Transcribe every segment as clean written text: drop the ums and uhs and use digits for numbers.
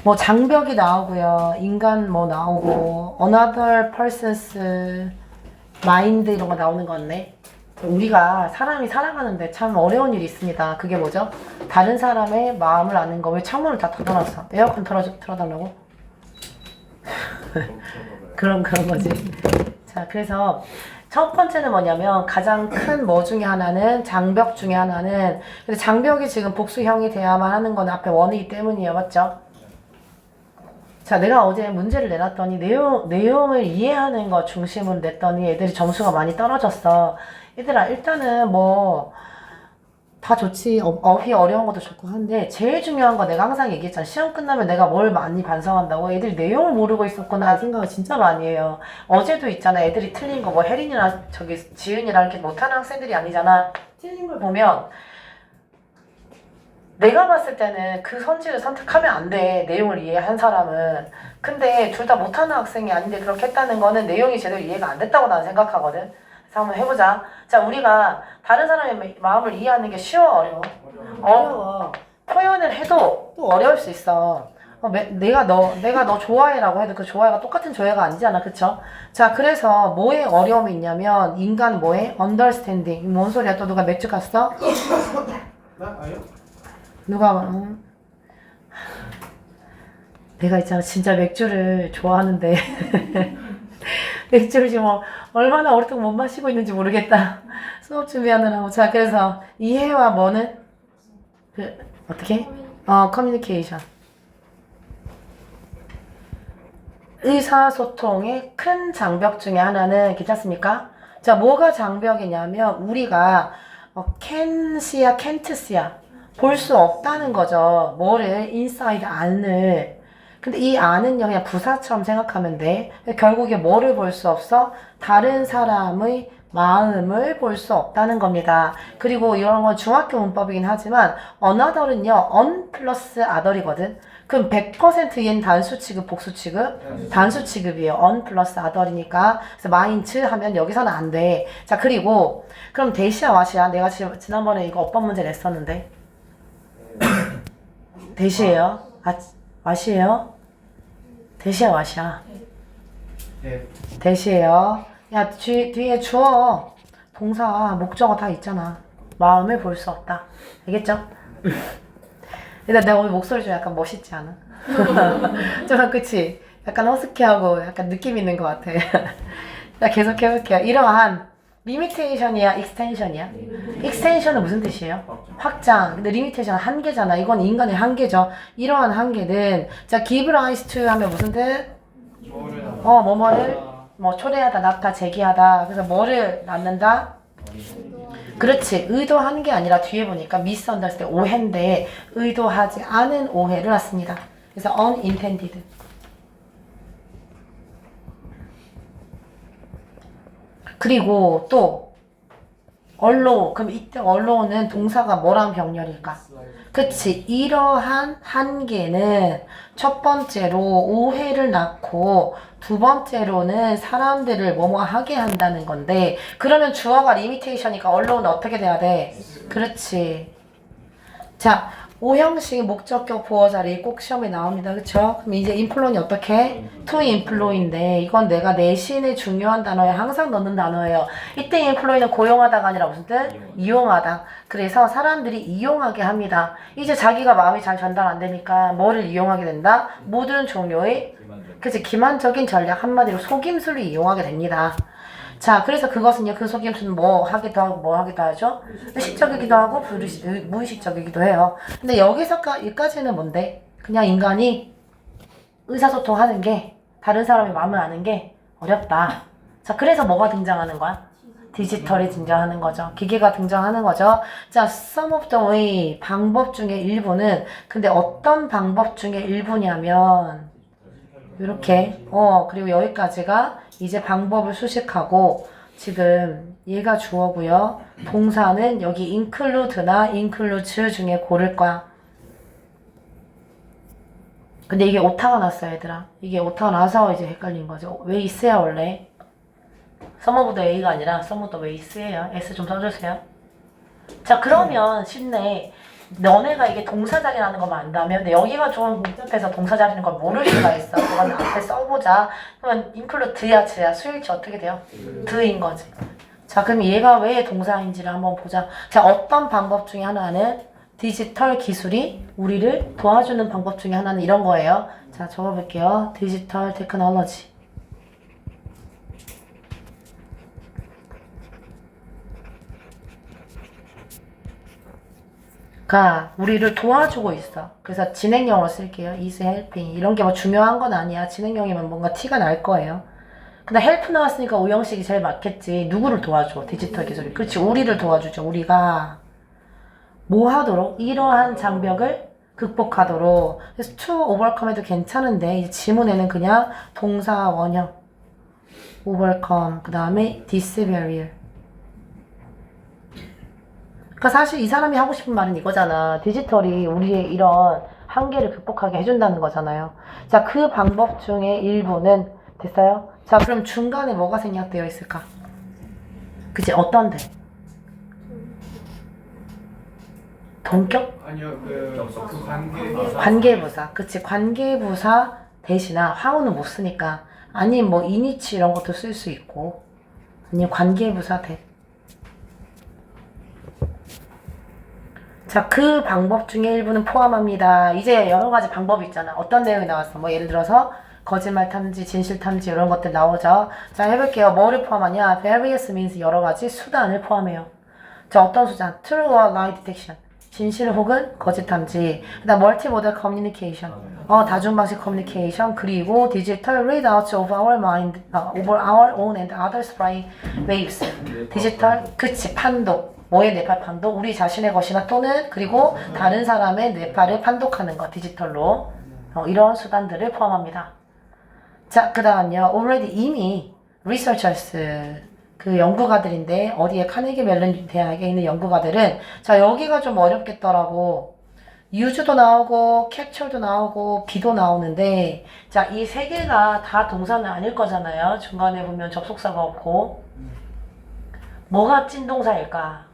뭐 장벽이 나오고요. 인간 뭐 나오고 another person's mind 이런 거 나오는 거 같네. 우리가 사람이 살아가는데 참 어려운 일이 있습니다. 그게 뭐죠? 다른 사람의 마음을 아는 거. 왜 창문을 다 닫아놨어? 에어컨 틀어달라고? 그런 거지. 자, 그래서 첫 번째는 뭐냐면 가장 큰 뭐 중에 하나는 장벽 중에 하나는, 근데 장벽이 지금 복수형이 돼야만 하는 건 앞에 원이기 때문이에요. 맞죠? 자, 내가 어제 문제를 내놨더니 내용을 이해하는 거 중심으로 냈더니 애들이 점수가 많이 떨어졌어. 얘들아, 일단은 뭐 다 좋지. 어휘 어려운 것도 좋고 한데 제일 중요한 거 내가 항상 얘기했잖아. 시험 끝나면 내가 뭘 많이 반성한다고. 애들이 내용을 모르고 있었구나 생각을 진짜 많이 해요. 어제도 있잖아. 애들이 틀린 거 뭐 혜린이나 저기 지은이랑 이렇게 못하는 학생들이 아니잖아. 틀린 걸 보면 내가 봤을 때는 그 선지를 선택하면 안 돼. 내용을 이해한 사람은. 근데 둘 다 못하는 학생이 아닌데 그렇게 했다는 거는 내용이 제대로 이해가 안 됐다고 나는 생각하거든. 그래서 한번 해보자. 자, 우리가 다른 사람의 마음을 이해하는 게 쉬워, 어려워? 어려워. 표현을 해도 또 어려울 수 있어. 내가 너 좋아해라고 해도 그 좋아해가 똑같은 좋아해가 아니잖아. 그쵸? 자, 그래서 뭐에 어려움이 있냐면 인간 뭐에? understanding. 뭔 소리야? 또 누가 맥주 갔어? 나? 아니요? 누가 내가 있잖아 진짜 맥주를 좋아하는데 맥주를 지금 얼마나 오랫동안 못 마시고 있는지 모르겠다. 수업 준비하느라고. 자, 그래서 이해와 뭐는 그 어떻게? 커뮤니케이션. 의사소통의 큰 장벽 중에 하나는 괜찮습니까? 자, 뭐가 장벽이냐면 우리가 can see야 can't see야 볼 수 없다는 거죠. 뭐를 inside 안을. 근데 이 안은요 그냥 부사처럼 생각하면 돼. 결국에 뭐를 볼 수 없어? 다른 사람의 마음을 볼 수 없다는 겁니다. 그리고 이런 건 중학교 문법이긴 하지만 another는요 on 플러스 other이거든. 그럼 100% 얘는 단수 취급, 복수 취급? 단수 취급이에요. on 플러스 other이니까. 그래서 mind 하면 여기서는 안 돼. 자, 그리고 그럼 대시야 와시야? 내가 지난번에 이거 어법 문제 냈었는데 대시예요? 와시예요? 대시야 와시야? 네. 대시예요. 야, 뒤에 주어, 동사, 목적어 다 있잖아. 마음을 볼 수 없다. 알겠죠? 일단 내가 오늘 목소리 좀 약간 멋있지 않아? 좀 그치? 약간 허스키하고 약간 느낌 있는 것 같아. 자, 계속 해볼게요. 이러한 리미테이션이야, 익스텐션이야? 익스텐션은 무슨 뜻이에요? 확장. 근데 리미테이션은 한계잖아. 이건 인간의 한계죠. 이러한 한계는 자, give rise to 하면 무슨 뜻? 뭐뭐를 초래하다, 낳다, 제기하다. 그래서 뭐를 낳는다? 그렇지. 의도하는 게 아니라 뒤에 보니까 misunderstand, 오해인데 의도하지 않은 오해를 낳습니다. 그래서 unintended. 그리고 또 allow. 그럼 이때 allow는 동사가 뭐랑 병렬일까? 그치. 이러한 한계는 첫 번째로 오해를 낳고 두 번째로는 사람들을 뭐뭐 하게 한다는 건데, 그러면 주어가 limitation이니까 allow는 어떻게 돼야 돼? 그렇지. 자, 오형식 목적격 보어 자리 꼭 시험에 나옵니다. 그쵸? 그럼 이제 인플로는 어떻게? to employ인데 이건 내가 내신의 중요한 단어에 항상 넣는 단어예요. 이때 인플로이는 고용하다가 아니라 무슨 뜻? 이용하다. 그래서 사람들이 이용하게 합니다. 이제 자기가 마음이 잘 전달 안 되니까 뭐를 이용하게 된다? 모든 종류의 그치, 기만적인 전략, 한마디로 속임수를 이용하게 됩니다. 자, 그래서 그것은요, 그 속임수는 뭐 하기도 하고 뭐 하기도 하죠? 의식적이기도 하고 무의식적이기도 해요. 근데 여기까지는 뭔데? 그냥 인간이 의사소통하는 게, 다른 사람의 마음을 아는 게 어렵다. 자, 그래서 뭐가 등장하는 거야? 디지털이 등장하는 거죠. 기계가 등장하는 거죠. 자, some of the way, 방법 중에 일부는, 근데 어떤 방법 중에 일부냐면 이렇게 그리고 여기까지가 이제 방법을 수식하고, 지금 얘가 주어고요. 동사는 여기 include나 includes 중에 고를 거야. 근데 이게 오타가 났어요, 얘들아. 이게 오타가 나서 이제 헷갈린 거죠. 왜 있어야 원래? some of the A가 아니라 some of the ways예요. S 좀 써주세요. 자, 그러면 쉽네. 너네가 이게 동사 자리라는 것만 안다면, 근데 여기가 좀 복잡해서 동사 자리는 걸 모를 수가 있어. 그건 앞에 써보자. 그러면 include 드야, 드야. 수일치 어떻게 돼요? 드인 거지. 자, 그럼 얘가 왜 동사인지를 한번 보자. 자, 어떤 방법 중에 하나는 디지털 기술이 우리를 도와주는 방법 중에 하나는 이런 거예요. 자, 적어볼게요. 디지털 테크놀로지. 가 우리를 도와주고 있어. 그래서 진행형으로 쓸게요. is helping. 이런 게 뭐 중요한 건 아니야. 진행형이면 뭔가 티가 날 거예요. 근데 help 나왔으니까 오형식이 제일 맞겠지. 누구를 도와줘? 디지털 기술이. 그렇지. 우리를 도와주죠. 우리가 뭐 하도록? 이러한 장벽을 극복하도록. 그래서 to overcome 해도 괜찮은데 이제 지문에는 그냥 동사 원형 overcome 그 다음에 this barrier. 그러니까 사실 이 사람이 하고 싶은 말은 이거잖아. 디지털이 우리의 이런 한계를 극복하게 해준다는 거잖아요. 자, 그 방법 중에 일부는 됐어요? 자, 그럼 중간에 뭐가 생략되어 있을까? 그치, 어떤데? 동격? 아니요 그 관계 관계부사. 그치, 관계부사 대신아 화우는 못 쓰니까. 아니면 뭐 이니치 이런 것도 쓸 수 있고. 아니면 관계부사 대. 자, 그 방법 중에 일부는 포함합니다. 이제 여러 가지 방법이 있잖아. 어떤 내용이 나왔어? 뭐 예를 들어서 거짓말 탐지, 진실 탐지 이런 것들 나오죠. 자, 해볼게요. 뭐를 포함하냐? various means 여러 가지 수단을 포함해요. 자, 어떤 수단? true or lie detection. 진실 혹은 거짓 탐지. 그다음 multimodal communication. 다중방식 커뮤니케이션. 그리고 digital readouts of our mind, over our own and others' brain waves. 디지털, 그치, 판독. 뭐의 뇌파 판독? 우리 자신의 것이나 또는 그리고 다른 사람의 뇌파를 판독하는 것, 디지털로. 이런 수단들을 포함합니다. 자, 그 다음요. already 이미 researchers, 그 연구가들인데 어디에 카네기 멜론 대학에 있는 연구가들은 자, 여기가 좀 어렵겠더라고. use도 나오고 capture도 나오고 be도 나오는데 자, 이 세 개가 다 동사는 아닐 거잖아요. 중간에 보면 접속사가 없고 뭐가 찐동사일까?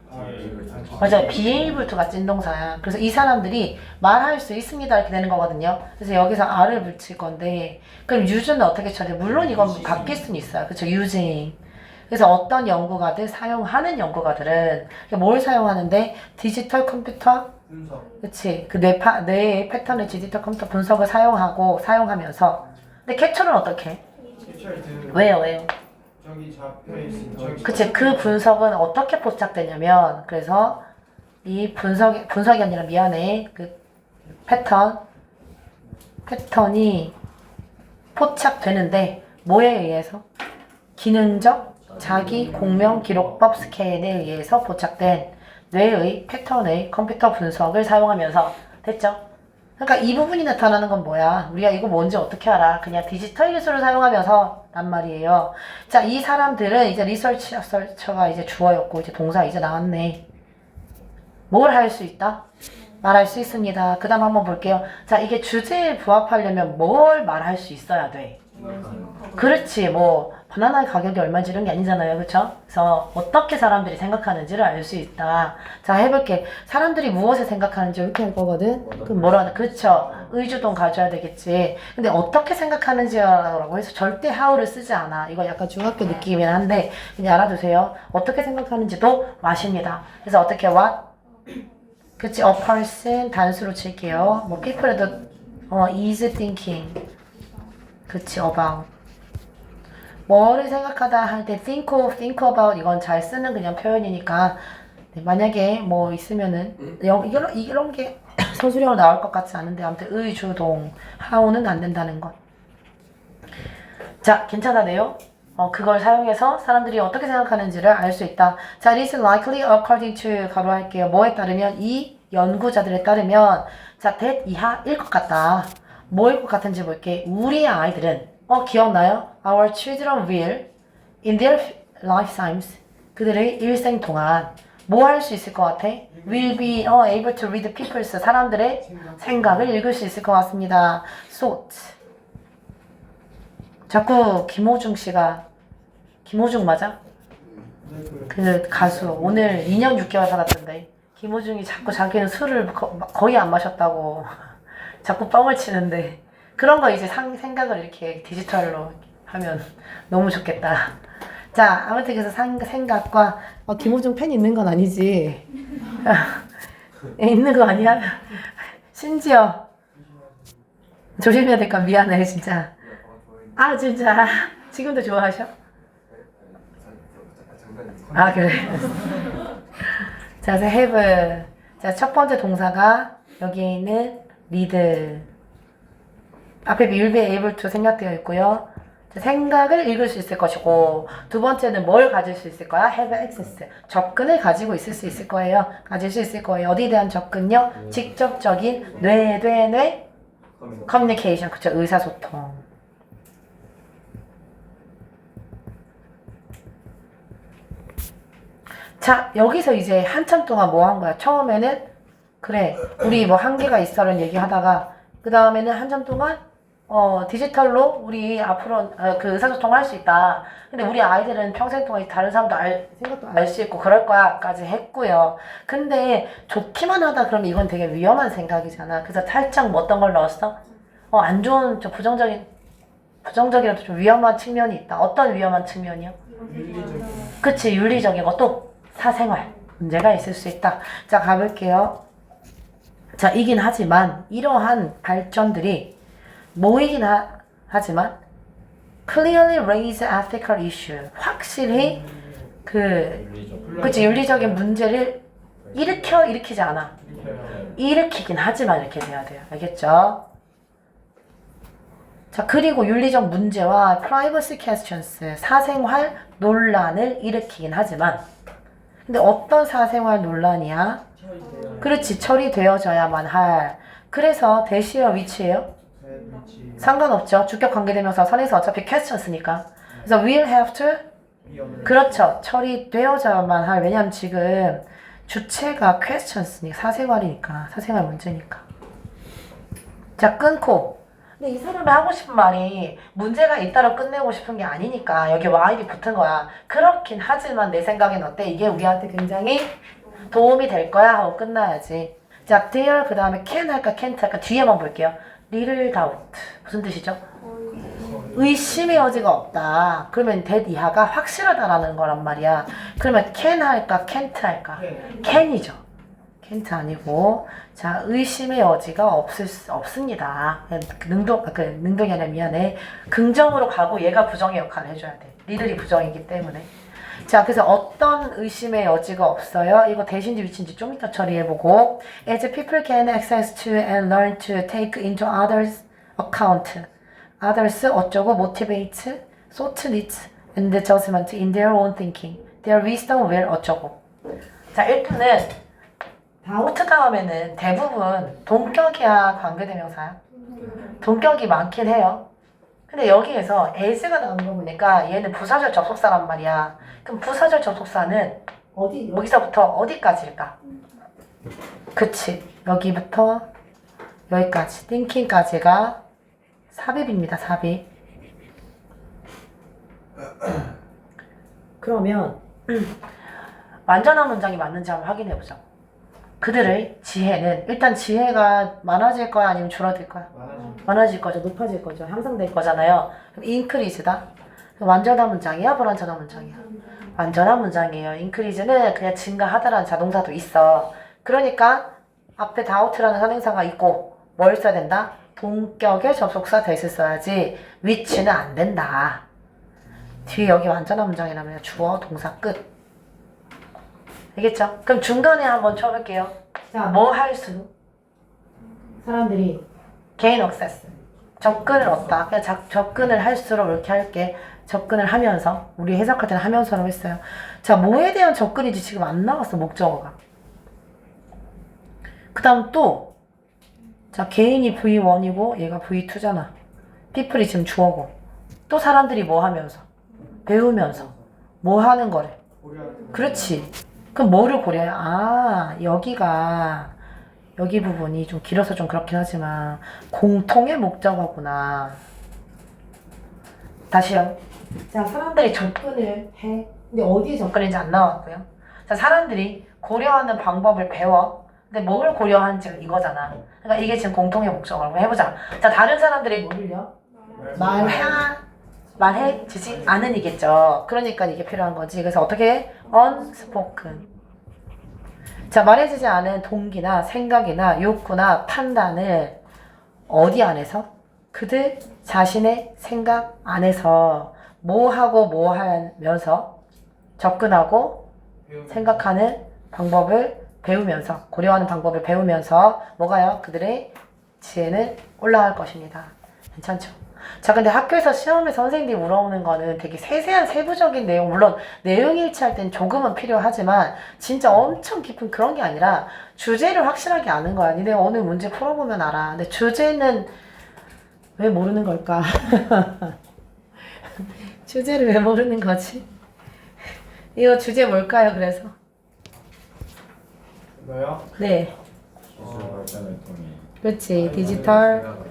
맞아요. be able to가 찐동사야. 그래서 이 사람들이 말할 수 있습니다 이렇게 되는 거거든요. 그래서 여기서 R을 붙일 건데 그럼 use는 어떻게 처리해? 물론 이건 바뀔 수는 있어요. 그렇죠? using. 그래서 어떤 연구가들, 사용하는 연구가들은 뭘 사용하는데 디지털 컴퓨터 분석 그치 그 뇌 패턴의 디지털 컴퓨터 분석을 사용하면서 근데 캡처는 어떻게 해? 캡처드 왜요? 저기 잡혀있는 저기 그치 그 분석은 어떻게 포착되냐면 그래서 이 분석이 아니라 미안해 그 패턴이 포착되는데 뭐에 의해서? 기능적 자기 공명 기록법 스캔에 의해서 포착된 뇌의 패턴의 컴퓨터 분석을 사용하면서 됐죠? 그러니까 이 부분이 나타나는 건 뭐야? 우리가 이거 뭔지 어떻게 알아? 그냥 디지털 기술을 사용하면서 란 말이에요. 자, 이 사람들은 이제 리서처가 이제 주어였고 이제 동사 이제 나왔네. 뭘 할 수 있다? 말할 수 있습니다. 그 다음 한번 볼게요. 자, 이게 주제에 부합하려면 뭘 말할 수 있어야 돼? 그렇지, 뭐 바나나의 가격이 얼마인지 이런 게 아니잖아요. 그쵸? 그래서 어떻게 사람들이 생각하는지를 알 수 있다. 자, 해볼게. 사람들이 무엇을 생각하는지 이렇게 할 거거든? 그럼 뭐라 하나? 그렇죠. 의주동 가져야 되겠지. 근데 어떻게 생각하는지라고 해서 절대 how를 쓰지 않아. 이거 약간 중학교 느낌이긴 한데 그냥 알아두세요. 어떻게 생각하는지도 what입니다. 그래서 어떻게 what? 그치, a person 단수로 칠게요. 뭐 people에도 is thinking. 그치, about. 뭐를 생각하다 할 때 think about 이건 잘 쓰는 그냥 표현이니까 네, 만약에 뭐 있으면은 이런 게 서술형으로 나올 것 같지 않은데 아무튼 의주동 how는 안 된다는 것. 자, 괜찮아네요. 그걸 사용해서 사람들이 어떻게 생각하는지를 알 수 있다. 자, it is likely according to 가로 할게요. 뭐에 따르면 이 연구자들에 따르면 자, that 이하일 것 같다. 뭐일 것 같은지 볼게. 우리의 아이들은 기억나요? Our children will in their lifetimes 그들의 일생 동안 뭐 할 수 있을 것 같아? Will be able to read people's 사람들의 생각을 읽을 수 있을 것 같습니다. thought 자꾸 김호중 맞아? 그 가수 오늘 2년 6개월 살았던데 김호중이 자꾸 자기는 술을 거의 안 마셨다고 자꾸 뻥을 치는데 그런 거 이제 생각을 이렇게 디지털로 하면 너무 좋겠다. 자, 아무튼 그래서 생각과 김호중 팬 있는 건 아니지. 있는 거 아니야? 심지어 조심해야 될까 미안해 진짜. 아 진짜 지금도 좋아하셔? 아 그래. 자, 그래서 have. 자, 첫 번째 동사가 여기에 있는 read. 앞에 you'll be able to 생략되어 있고요. 자, 생각을 읽을 수 있을 것이고, 두 번째는 뭘 가질 수 있을 거야? have access. 접근을 가지고 있을 수 있을 거예요. 가질 수 있을 거예요. 어디에 대한 접근요? 직접적인 뇌 communication. 그쵸, 의사소통. 자, 여기서 이제 한참 동안 뭐 한 거야? 처음에는 그래, 우리 뭐 한계가 있어라는 얘기 하다가 그 다음에는 한참 동안 디지털로 우리 앞으로 그 의사소통 할 수 있다. 근데 우리 아이들은 평생 동안 다른 사람도 생각도 알 수 있고 그럴 거야까지 했고요. 근데 좋기만 하다 그러면 이건 되게 위험한 생각이잖아. 그래서 살짝 뭐 어떤 걸 넣었어? 안 좋은 저 부정적이라도 좀 위험한 측면이 있다. 어떤 위험한 측면이요? 윤리적인. 그치, 윤리적인 것도 사생활 문제가 있을 수 있다. 자, 가볼게요. 자, 이긴 하지만 이러한 발전들이 모이긴 하지만 clearly raise ethical issue. 확실히 그치, 윤리적인 문제를 일으키지 않아. 일으키긴 하지만 이렇게 돼야 돼요. 알겠죠? 자, 그리고 윤리적 문제와 privacy questions, 사생활 논란을 일으키긴 하지만 근데 어떤 사생활 논란이야? 그렇지, 처리되어져야만 할. 그래서 대시어 위치예요? 상관없죠. 주격 관계대명사 선에서 어차피 question스니까. 그래서 will have to 그렇죠. 처리되어져야만 할. 왜냐면 지금 주체가 questions니까 사생활이니까 사생활 문제니까. 자, 끊고. 근데 이 사람이 하고 싶은 말이 문제가 있다로 끝내고 싶은 게 아니니까 여기 while이 붙은 거야. 그렇긴 하지만 내 생각엔 어때? 이게 우리한테 굉장히 도움이 될 거야 하고 끝나야지. 자, there 그 다음에 can 할까 can't 할까 뒤에만 볼게요. little doubt 무슨 뜻이죠? 의심의 여지가 없다. 그러면 that 이하가 확실하다라는 거란 말이야. 그러면 can 할까 can't 할까? can이죠. can't 아니고 자, 의심의 여지가 없습니다. 능동이 아니라 미안해. 긍정으로 가고 얘가 부정의 역할을 해줘야 돼. 니들이 부정이기 때문에. 자, 그래서 어떤 의심의 여지가 없어요. 이거 대신지 위치인지 좀 이따 처리해보고 as people can access to and learn to take into others account. others 어쩌고 motivate, thought needs and judgment in their own thinking. their wisdom will 어쩌고. 자, 일단은 다우트 다음에는 대부분 동격이야 관계대명사야? 동격이 많긴 해요. 근데 여기에서 as가 나온 거 보니까 얘는 부사절 접속사란 말이야. 그럼 부사절 접속사는 여기서부터 어디까지일까? 그치, 여기부터 여기까지 thinking까지가 삽입입니다. 삽입. 그러면 완전한 문장이 맞는지 한번 확인해보자. 그들의 지혜는 일단 지혜가 많아질 거야 아니면 줄어들 거야? 많아질 거죠. 높아질 거죠. 향상될 거잖아요. 그럼 increase다. 완전한 문장이야? 불완전한 문장이야? 완전한 문장이에요. increase는 그냥 증가하다라는 자동사도 있어. 그러니까 앞에 doubt라는 선행사가 있고 뭘 써야 된다? 동격의 접속사 that을 써야지 which는 안 된다. 뒤에 여기 완전한 문장이라면 주어 동사 끝. 알겠죠? 그럼 중간에 한번 쳐볼게요. 자, 뭐 할 수? 사람들이 gain access. 접근을 얻다. 그냥 접근을 할수록 이렇게 할게. 접근을 하면서. 우리 해석할 때는 하면서라고 했어요. 자, 뭐에 대한 접근인지 지금 안 나왔어, 목적어가. 그 다음 또, 자, 개인이 V1이고 얘가 V2잖아. people이 지금 주어고. 또 사람들이 뭐 하면서? 배우면서. 뭐 하는 거래? 그렇지. 그럼 뭐를 고려해? 아, 여기 부분이 좀 길어서 좀 그렇긴 하지만 공통의 목적어구나. 다시요. 자, 사람들이 접근을 해. 근데 어디에 접근인지 안 나왔고요. 자, 사람들이 고려하는 방법을 배워. 근데 뭘 고려하는지가 이거잖아. 그러니까 이게 지금 공통의 목적어라고 해보자. 자, 다른 사람들이 뭐를요? 말해주지 않으니겠죠. 그러니까 이게 필요한 거지. 그래서 어떻게 해? unspoken. 자, 말해주지 않은 동기나 생각이나 욕구나 판단을 어디 안에서? 그들 자신의 생각 안에서 뭐 하고 뭐 하면서 접근하고 생각하는 방법을 배우면서, 고려하는 방법을 배우면서 뭐가요? 그들의 지혜는 올라갈 것입니다. 괜찮죠? 자, 근데 학교에서 시험에 선생님들이 물어보는 거는 되게 세세한 세부적인 내용, 물론 내용 일치할 땐 조금은 필요하지만 진짜 엄청 깊은 그런 게 아니라 주제를 확실하게 아는 거야. 니네 오늘 문제 풀어보면 알아. 근데 주제는 왜 모르는 걸까? 주제를 왜 모르는 거지? 이거 주제 뭘까요, 그래서? 이거요? 네. 기술 발전을 통해 그렇지. 디지털.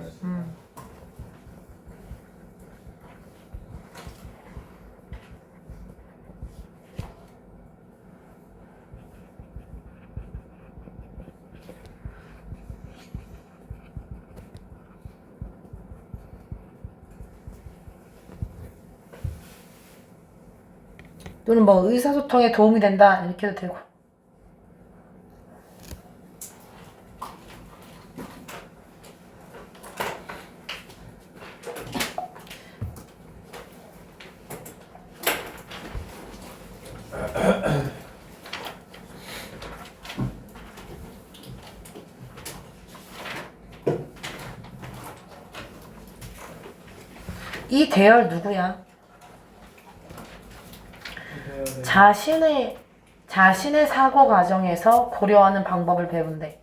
또는 뭐 의사소통에 도움이 된다 이렇게 해도 되고. 이 대열 누구야? 자신의 사고 과정에서 고려하는 방법을 배운대.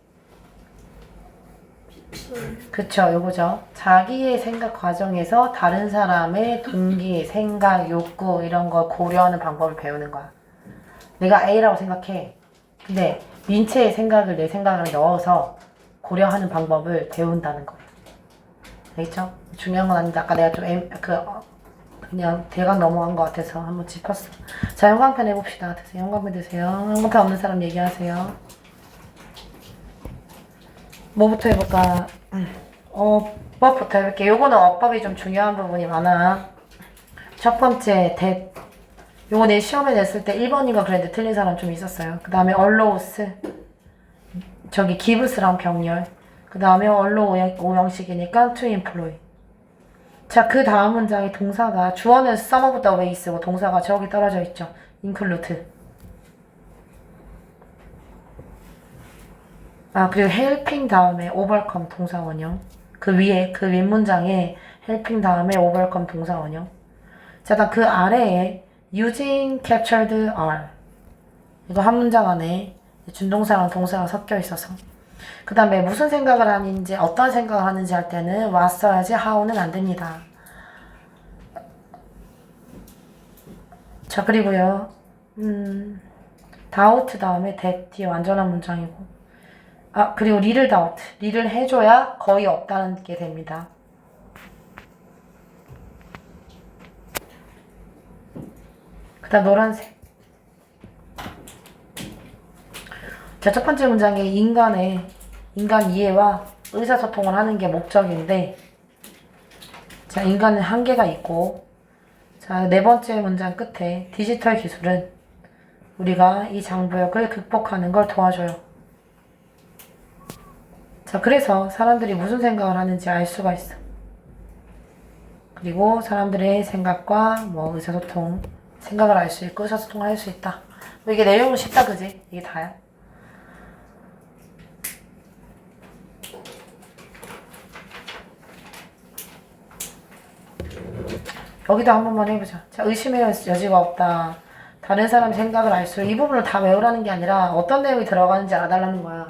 그쵸, 요거죠. 자기의 생각 과정에서 다른 사람의 동기, 생각, 욕구 이런 걸 고려하는 방법을 배우는 거야. 내가 A라고 생각해. 근데 민채의 생각을 내 생각을 넣어서 고려하는 방법을 배운다는 거예요. 알겠죠? 중요한 건 아닌데 아까 내가 좀 그냥 대강 넘어간 것 같아서 한번 짚었어. 자, 형광펜 해봅시다. 드세요. 형광펜 드세요. 형광펜 없는 사람 얘기하세요. 뭐부터 해볼까? 어법부터 해볼게. 요거는 어법이 좀 중요한 부분이 많아. 첫 번째, 요거 내 시험에 냈을 때 1번인가 그랬는데 틀린 사람 좀 있었어요. 그 다음에 allows, 저기 gives랑 병렬. 그 다음에 allow 오형식이니까 to employ. 자, 그 다음 문장의 동사가 주어는 some of the ways고 동사가 저기 떨어져 있죠. include. 아, 그리고 helping 다음에 overcome 동사 원형. 그 위에, 그 윗문장에 helping 다음에 overcome 동사 원형. 자, 다음 그 아래에 using, captured, are. 이거 한 문장 안에 준동사랑 동사가 섞여 있어서. 그 다음에 무슨 생각을 하는지, 어떤 생각을 하는지 할 때는 was 써야지 how는 안 됩니다. 자, 그리고요, doubt 다음에 that, 뒤에 완전한 문장이고. 아, 그리고 리를 doubt. 리를 해줘야 거의 없다는 게 됩니다. 그 다음 노란색. 자, 첫 번째 문장에 인간 이해와 의사소통을 하는 게 목적인데, 자, 인간은 한계가 있고, 자, 네 번째 문장 끝에 디지털 기술은 우리가 이 장벽을 극복하는 걸 도와줘요. 자, 그래서 사람들이 무슨 생각을 하는지 알 수가 있어. 그리고 사람들의 생각과 뭐 의사소통, 생각을 알 수 있고 의사소통을 할 수 있다. 뭐 이게 내용은 쉽다, 그지? 이게 다야. 여기도 한 번만 해보자. 자, 의심의 여지가 없다. 다른 사람 생각을 알수록 이 부분을 다 외우라는 게 아니라 어떤 내용이 들어가는지 알아달라는 거야.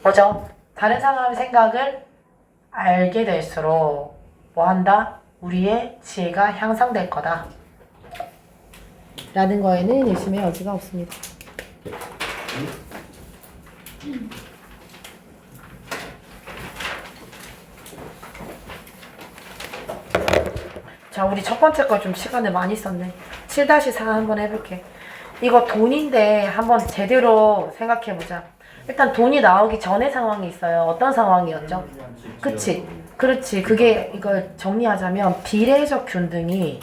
뭐죠? 다른 사람의 생각을 알게 될수록 뭐 한다? 우리의 지혜가 향상될 거다. 라는 거에는 의심의 여지가 없습니다. 자, 우리 첫 번째 거 좀 시간을 많이 썼네. 7-4 한번 해볼게. 이거 돈인데 한번 제대로 생각해보자. 일단 돈이 나오기 전에 상황이 있어요. 어떤 상황이었죠? 그치? 그렇지. 그게 이걸 정리하자면 비례적 균등이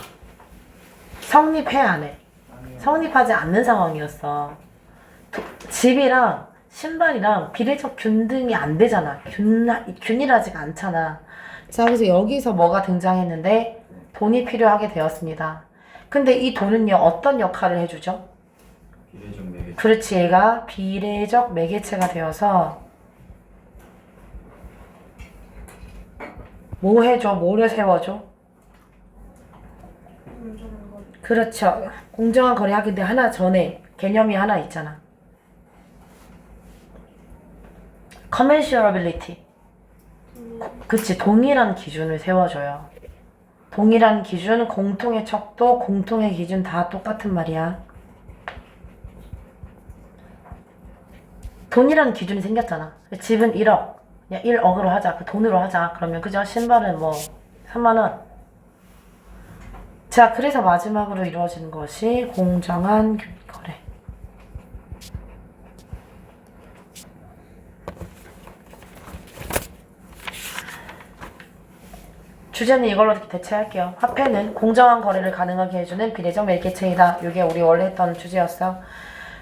성립해 안 해? 성립하지 않는 상황이었어. 집이랑 신발이랑 비례적 균등이 안 되잖아. 균일하지가 않잖아. 자, 그래서 여기서 뭐가 등장했는데 돈이 필요하게 되었습니다. 근데 이 돈은요, 어떤 역할을 해주죠? 비례적 매개. 그렇지, 얘가 비례적 매개체가 되어서 뭐 해줘? 뭐를 세워줘? 그렇죠. 공정한 거래 하기인데 하나 전에 개념이 하나 있잖아. commensurability. 그치, 동일한 기준을 세워줘요. 동일한 기준, 공통의 척도, 공통의 기준 다 똑같은 말이야. 돈이라는 기준이 생겼잖아. 집은 1억. 그냥 1억으로 하자. 그 돈으로 하자. 그러면 그죠? 신발은 뭐 3만원. 자, 그래서 마지막으로 이루어지는 것이 공정한 거래. 주제는 이걸로 대체할게요. 화폐는 공정한 거래를 가능하게 해주는 비례적 매개체이다. 이게 우리 원래 했던 주제였어.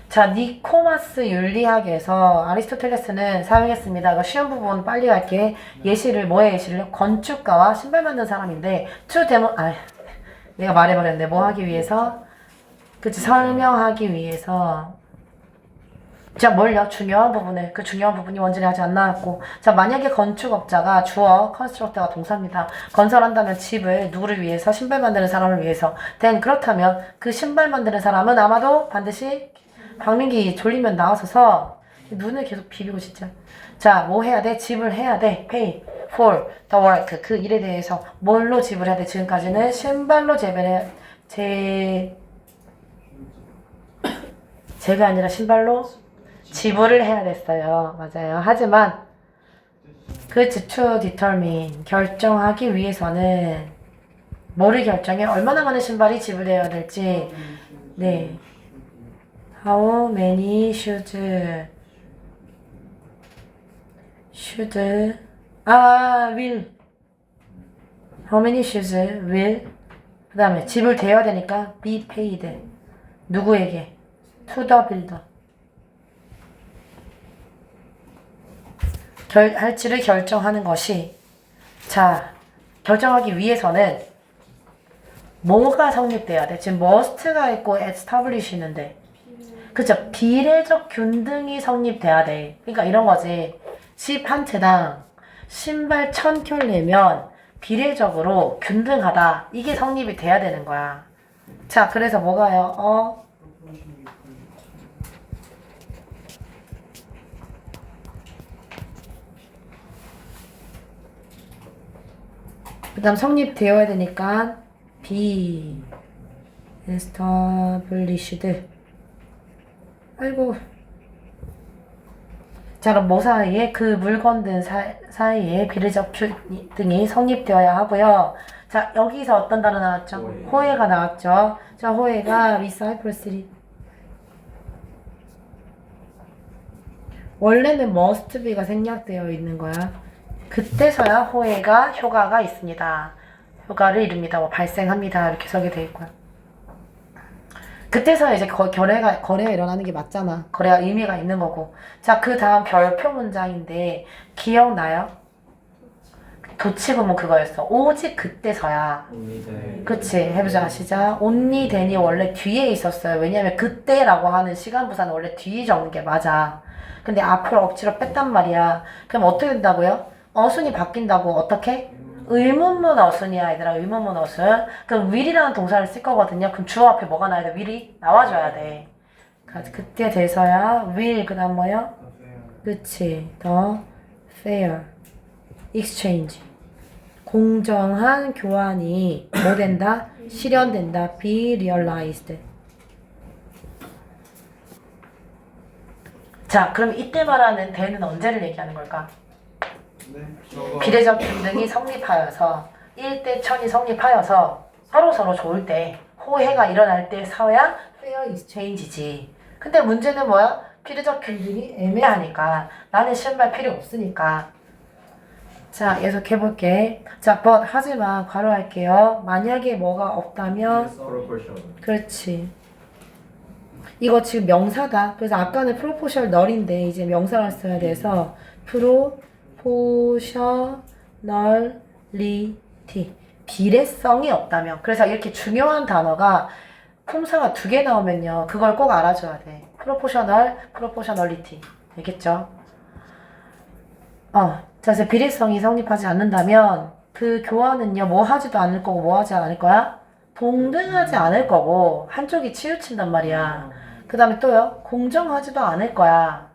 자, 니코마스 윤리학에서 아리스토텔레스는 사용했습니다. 이거 쉬운 부분 빨리 갈게. 예시를, 뭐의 예시를? 건축가와 신발 만든 사람인데, 내가 말해버렸네. 뭐 하기 위해서? 그치, 설명하기 위해서. 자, 뭘요? 중요한 부분을. 그 중요한 부분이 원전에 하지 않나왔고. 자, 만약에 건축업자가 주어, 컨스트럭터가 동사입니다. 건설한다면 집을 누구를 위해서? 신발 만드는 사람을 위해서. 그렇다면 그 신발 만드는 사람은 아마도 반드시 박민기 졸리면 나와서서 눈을 계속 비비고 진짜. 자, 뭐 해야 돼? 집을 해야 돼. pay for the work. 그 일에 대해서 뭘로 지불해야 돼? 지금까지는 신발로 제가 아니라 신발로 지불을 해야 됐어요. 맞아요. 하지만 그렇지, to determine 결정하기 위해서는 뭐를 결정해? 얼마나 많은 신발이 지불해야 될지. 네. How many shoes will. How many shoes will. 그 다음에 지불되어야 되니까 be paid. 누구에게? To the builder. 할지를 결정하는 것이. 자, 결정하기 위해서는 뭐가 성립돼야 돼? 지금 must가 있고 establish 있는데, 그쵸? 비례적 균등이 성립돼야 돼. 그러니까 이런 거지. 집 한 채당 신발 1000켤 내면 비례적으로 균등하다. 이게 성립이 돼야 되는 거야. 자, 그래서 뭐가요? 그 다음 성립되어야 되니까 be established. 아이고. 자, 그럼 뭐 사이에? 그 물건들 사이에 비례적 균등이 성립되어야 하고요. 자, 여기서 어떤 단어 나왔죠? 호해가 나왔죠. 자, 호해가 reciprocity. 원래는 must be가 생략되어 있는 거야. 그때서야 호해가 효과가 있습니다. 효과를 이룹니다. 뭐 발생합니다. 이렇게 설계되어 있고요. 그때서야 이제 거래가 일어나는 게 맞잖아. 거래가 의미가 있는 거고. 자, 그 다음 별표 문장인데 기억나요? 도치구문 그거였어. 오직 그때서야. 그치? 해보자. 시작. only then이 원래 뒤에 있었어요. 왜냐면 그때라고 하는 시간부사는 원래 뒤에 적는 게 맞아. 근데 앞으로 억지로 뺐단 말이야. 그럼 어떻게 된다고요? 어순이 바뀐다고. 어떻게? 의문문 어순이야, 얘들아. 의문문 어순. 그럼 will이라는 동사를 쓸 거거든요. 그럼 주어 앞에 뭐가 나와야 돼? will이 나와줘야 돼. 그때 돼서야 will. 그 다음 뭐요? 그치. the fair exchange. 공정한 교환이 뭐 된다? 실현된다. be realized. 자, 그럼 이때 말하는 대는 언제를 얘기하는 걸까? 비례적 균등이 성립하여서 1대 1000이 성립하여서 서로 좋을 때, 호해가 일어날 때 서야 fair exchange지. 근데 문제는 뭐야? 필요적 균등이 애매하니까. 나는 신발 필요 없으니까. 자, 계속해볼게. 자, but 하지만 괄호할게요. 만약에 뭐가 없다면 프로포션. 그렇지. 이거 지금 명사다. 그래서 아까는 proportional null인데 이제 명사를 써야 돼서 proportionality. 비례성이 없다면. 그래서 이렇게 중요한 단어가 품사가 2개 나오면요. 그걸 꼭 알아줘야 돼. proportionality. 알겠죠? 자, 그래서 비례성이 성립하지 않는다면 그 교환은요. 뭐 하지도 않을 거고 뭐 하지 않을 거야? 동등하지 않을 거고 한쪽이 치우친단 말이야. 그 다음에 또요. 공정하지도 않을 거야.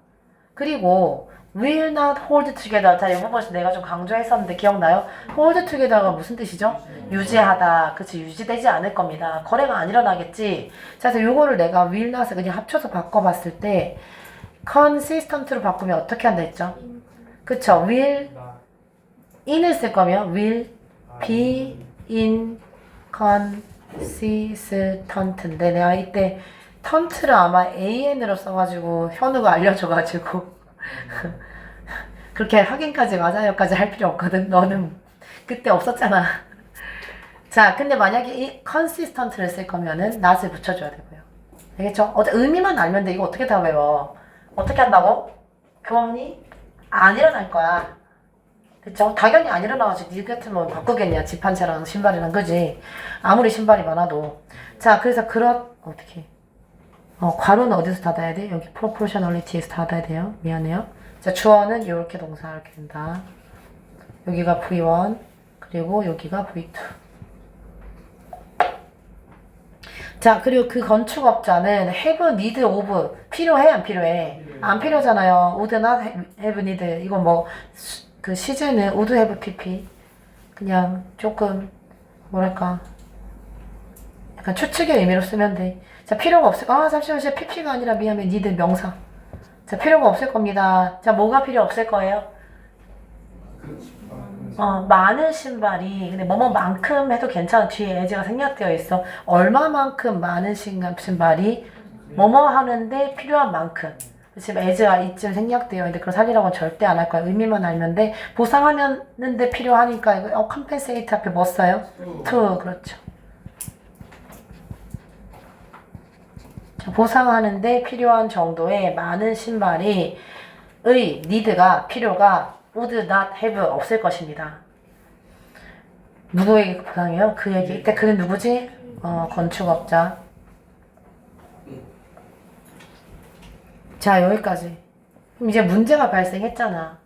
그리고 will not hold together. 자, 이 부분에서 내가 좀 강조했었는데 기억나요? hold together가 무슨 뜻이죠? 유지하다. 그치, 유지되지 않을 겁니다. 거래가 안 일어나겠지. 자, 그래서 요거를 내가 will not을 그냥 합쳐서 바꿔봤을 때 consistent로 바꾸면 어떻게 한다 했죠? 그쵸, will in을 쓸 거면 will be inconsistent인데 내가 이때 턴트를 아마 an으로 써가지고 현우가 알려줘가지고 그렇게 확인까지 맞아요까지 할 필요 없거든. 너는 그때 없었잖아. 자, 근데 만약에 이 consistent를 쓸 거면은 not을 붙여줘야 되고요. 알겠죠? 의미만 알면 돼. 이거 어떻게 다 외워? 어떻게 한다고? 교환이 안 일어날 거야. 그쵸? 당연히 안 일어나가지. 니 같으면 바꾸겠냐? 집 한 채랑 신발이랑, 그지? 아무리 신발이 많아도. 자, 그래서 어떻게. 괄호는 어디서 닫아야 돼? 여기 proportionality에서 닫아야 돼요. 미안해요. 자, 주어는 이렇게 동사 이렇게 된다. 여기가 V1, 그리고 여기가 V2. 자, 그리고 그 건축업자는 have, need, of 필요해, 안 필요해? 안 필요하잖아요. would not have need. 이거 뭐 그 시제는 would have pp. 그냥 조금 뭐랄까 약간 추측의 의미로 쓰면 돼. 자, 필요가 없을 잠시만, pp가 아니라 미안해. need 명사. 자, 필요가 없을 겁니다. 자, 뭐가 필요 없을 거예요? 많은 신발이, 근데 뭐뭐만큼 해도 괜찮아. 뒤에 예제가 생략되어 있어. 얼마만큼 많은 신발이 뭐뭐 하는데 필요한 만큼. 지금 예제가 이쯤 생략되어 있는데 그걸 살리라고는 절대 안 할 거야. 의미만 알면 돼. 보상하는데 필요하니까 이거 compensate 앞에 뭐 써요? to. 그렇죠. 자, 보상하는데 필요한 정도의 많은 신발이 need가 필요가 would not have 없을 것입니다. 누구에게 보상해요? 그에게. 이때 그는 누구지? 건축업자. 자, 여기까지. 그럼 이제 문제가 발생했잖아.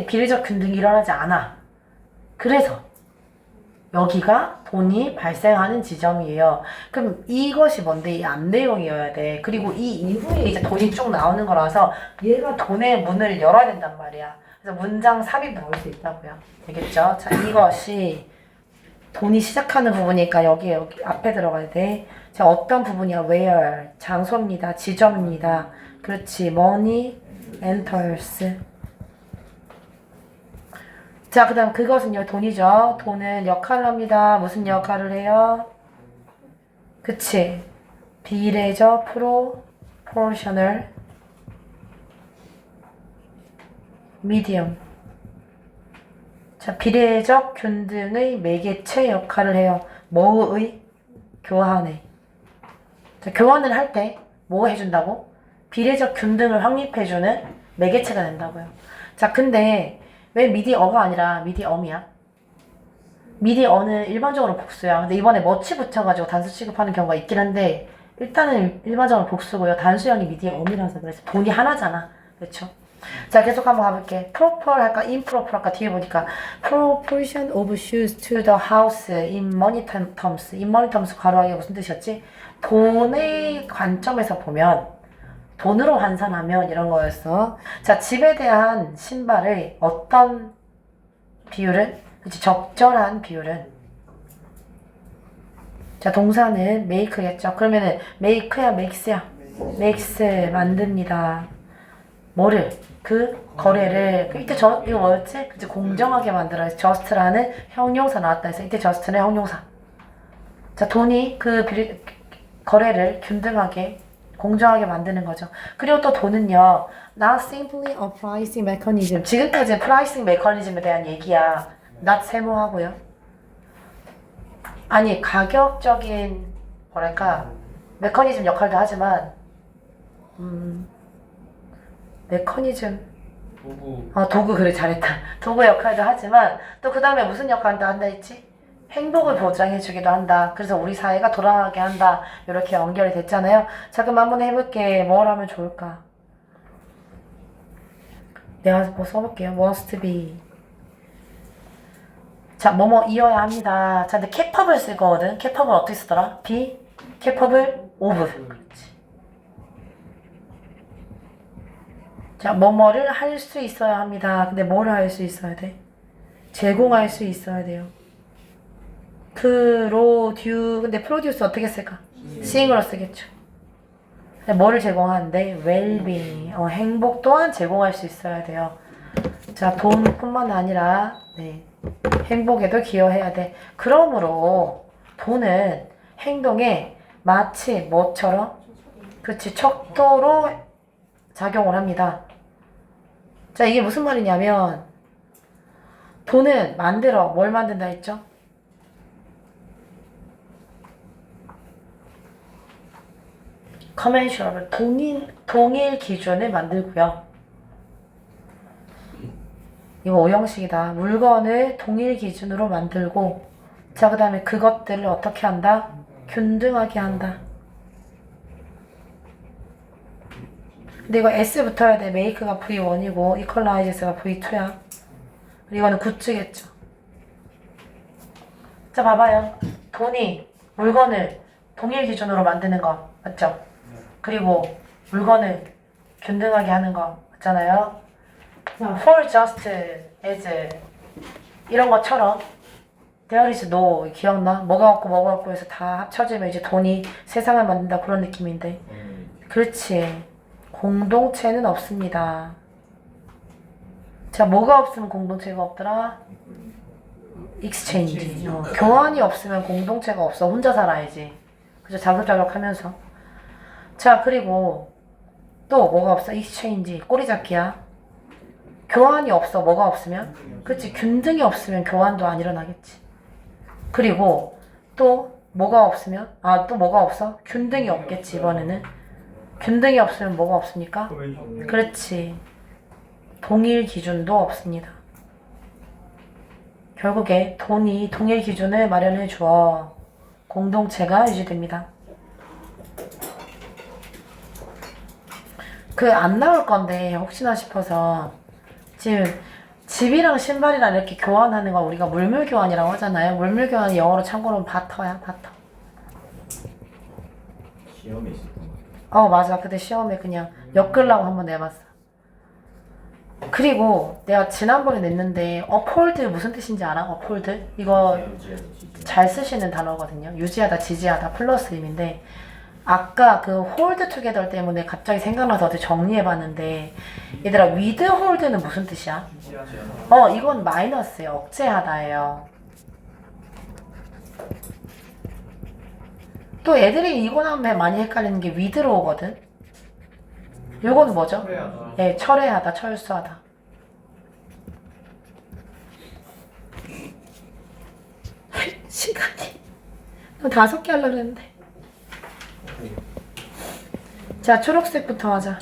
비례적 균등이 일어나지 않아. 그래서 여기가 돈이 발생하는 지점이에요. 그럼 이것이 뭔데? 이 앞 내용이어야 돼. 그리고 이 이후에 이제 돈이 쭉 나오는 거라서 얘가 돈의 문을 열어야 된단 말이야. 그래서 문장 삽입 나올 수 있다고요. 알겠죠? 자, 이것이 돈이 시작하는 부분이니까 여기 앞에 들어가야 돼. 자, 어떤 부분이야? where. 장소입니다. 지점입니다. 그렇지. money enters. 자, 그 다음 그것은요. 돈이죠. 돈은 역할을 합니다. 무슨 역할을 해요? 그치. 비례적 proportional medium. 자, 비례적 균등의 매개체 역할을 해요. 뭐의? 교환의. 자, 교환을 할 때 뭐 해준다고? 비례적 균등을 확립해주는 매개체가 된다고요. 자, 근데 왜 미디어가 아니라 미디엄이야? 미디어는 일반적으로 복수야. 근데 이번에 머치 붙여가지고 단수 취급하는 경우가 있긴 한데 일단은 일반적으로 복수고요. 단수형이 미디엄이라서 그래서 돈이 하나잖아. 그렇죠? 자, 계속 한번 가볼게. proper 할까? improper 할까? 뒤에 보니까 proportion of shoes to the house in money terms. in money terms 괄호하기가 무슨 뜻이었지? 돈의 관점에서 보면 돈으로 환산하면 이런 거였어. 자, 집에 대한 신발의 어떤 비율은? 그치, 적절한 비율은? 자, 동사는 make겠죠. 그러면은 make야, makes야? makes, 만듭니다. 뭐를? 그 거래를. 이때 이거 뭐였지? 그치, 공정하게 만들어야지. just라는 형용사 나왔다 해서 이때 just는 형용사. 자, 돈이 거래를 균등하게 공정하게 만드는 거죠. 그리고 또 돈은요, not simply a pricing mechanism. 지금까지는 pricing mechanism에 대한 얘기야. not 세모하고요. 아니, 가격적인 뭐랄까 메커니즘 역할도 하지만 메커니즘 도구 그래 잘했다. 도구 역할도 하지만 또 그 다음에 무슨 역할도 한다 했지? 행복을 보장해주기도 한다. 그래서 우리 사회가 돌아가게 한다. 이렇게 연결이 됐잖아요. 자, 그럼 한번 해볼게. 뭘 하면 좋을까? 내가 뭐 써볼게요. must be. 자, 뭐뭐 이어야 합니다. 자, 근데 capable 쓸 거거든. capable 어떻게 쓰더라? be capable of. 그렇지. 자, 뭐뭐를 할 수 있어야 합니다. 근데 뭐를 할 수 있어야 돼? 제공할 수 있어야 돼요. 근데 produce 어떻게 쓸까? seeing으로 쓰겠죠. 뭐를 제공하는데? well-being, 행복 또한 제공할 수 있어야 돼요. 자, 돈뿐만 아니라 행복에도 기여해야 돼. 그러므로 돈은 행동에 마치 뭐처럼? 그치, 척도로 작용을 합니다. 자, 이게 무슨 말이냐면 돈은 뭘 만든다 했죠? commensurable, 동일 기준을 만들고요. 이거 오형식이다. 물건을 동일 기준으로 만들고, 자, 그 다음에 그것들을 어떻게 한다? 균등하게 한다. 근데 이거 S 붙어야 돼. make가 V1이고 equalizes가 V2야. 그리고 이거는 굿즈겠죠. 자, 봐봐요. 돈이 물건을 동일 기준으로 만드는 거 맞죠? 그리고 물건을 균등하게 하는 거 맞잖아요. For just as 이런 것처럼 there is no, 기억나? 뭐가 없고 해서 다 합쳐지면 이제 돈이 세상을 만든다 그런 느낌인데. 그렇지. 공동체는 없습니다. 자, 뭐가 없으면 공동체가 없더라? exchange. 교환이 없으면 공동체가 없어. 혼자 살아야지. 그죠? 자급자족 하면서. 자, 그리고 또 뭐가 없어? exchange. 꼬리잡기야. 교환이 없어. 뭐가 없으면? 그치? 균등이 없으면 교환도 안 일어나겠지. 그리고 또 뭐가 없으면? 또 뭐가 없어? 균등이 없겠지, 이번에는. 균등이 없으면 뭐가 없습니까? 그렇지. 동일 기준도 없습니다. 결국에 돈이 동일 기준을 마련해 주어 공동체가 유지됩니다. 안 나올 건데 혹시나 싶어서 지금 집이랑 신발이랑 이렇게 교환하는 거 우리가 물물 교환이라고 하잖아요. 물물 교환이 영어로 참고로 바터야, 바터. 시험에 있었던 거. 맞아. 그때 시험에 그냥 엮으려고 한번 내봤어. 그리고 내가 지난번에 냈는데 uphold 무슨 뜻인지 알아? uphold? 이거 잘 쓰시는 단어거든요. 유지하다, 지지하다, 플러스 의미인데 아까 그 hold together 때문에 갑자기 생각나서 어떻게 정리해봤는데 얘들아, with hold는 무슨 뜻이야? 이건 마이너스예요. 억제하다예요. 또 애들이 이거 나오면 많이 헷갈리는 게 withdraw거든. 요거는 뭐죠? 철회하다. 철회하다, 철수하다. 시간이 5개 하려고 했는데. 자, 초록색부터 하자.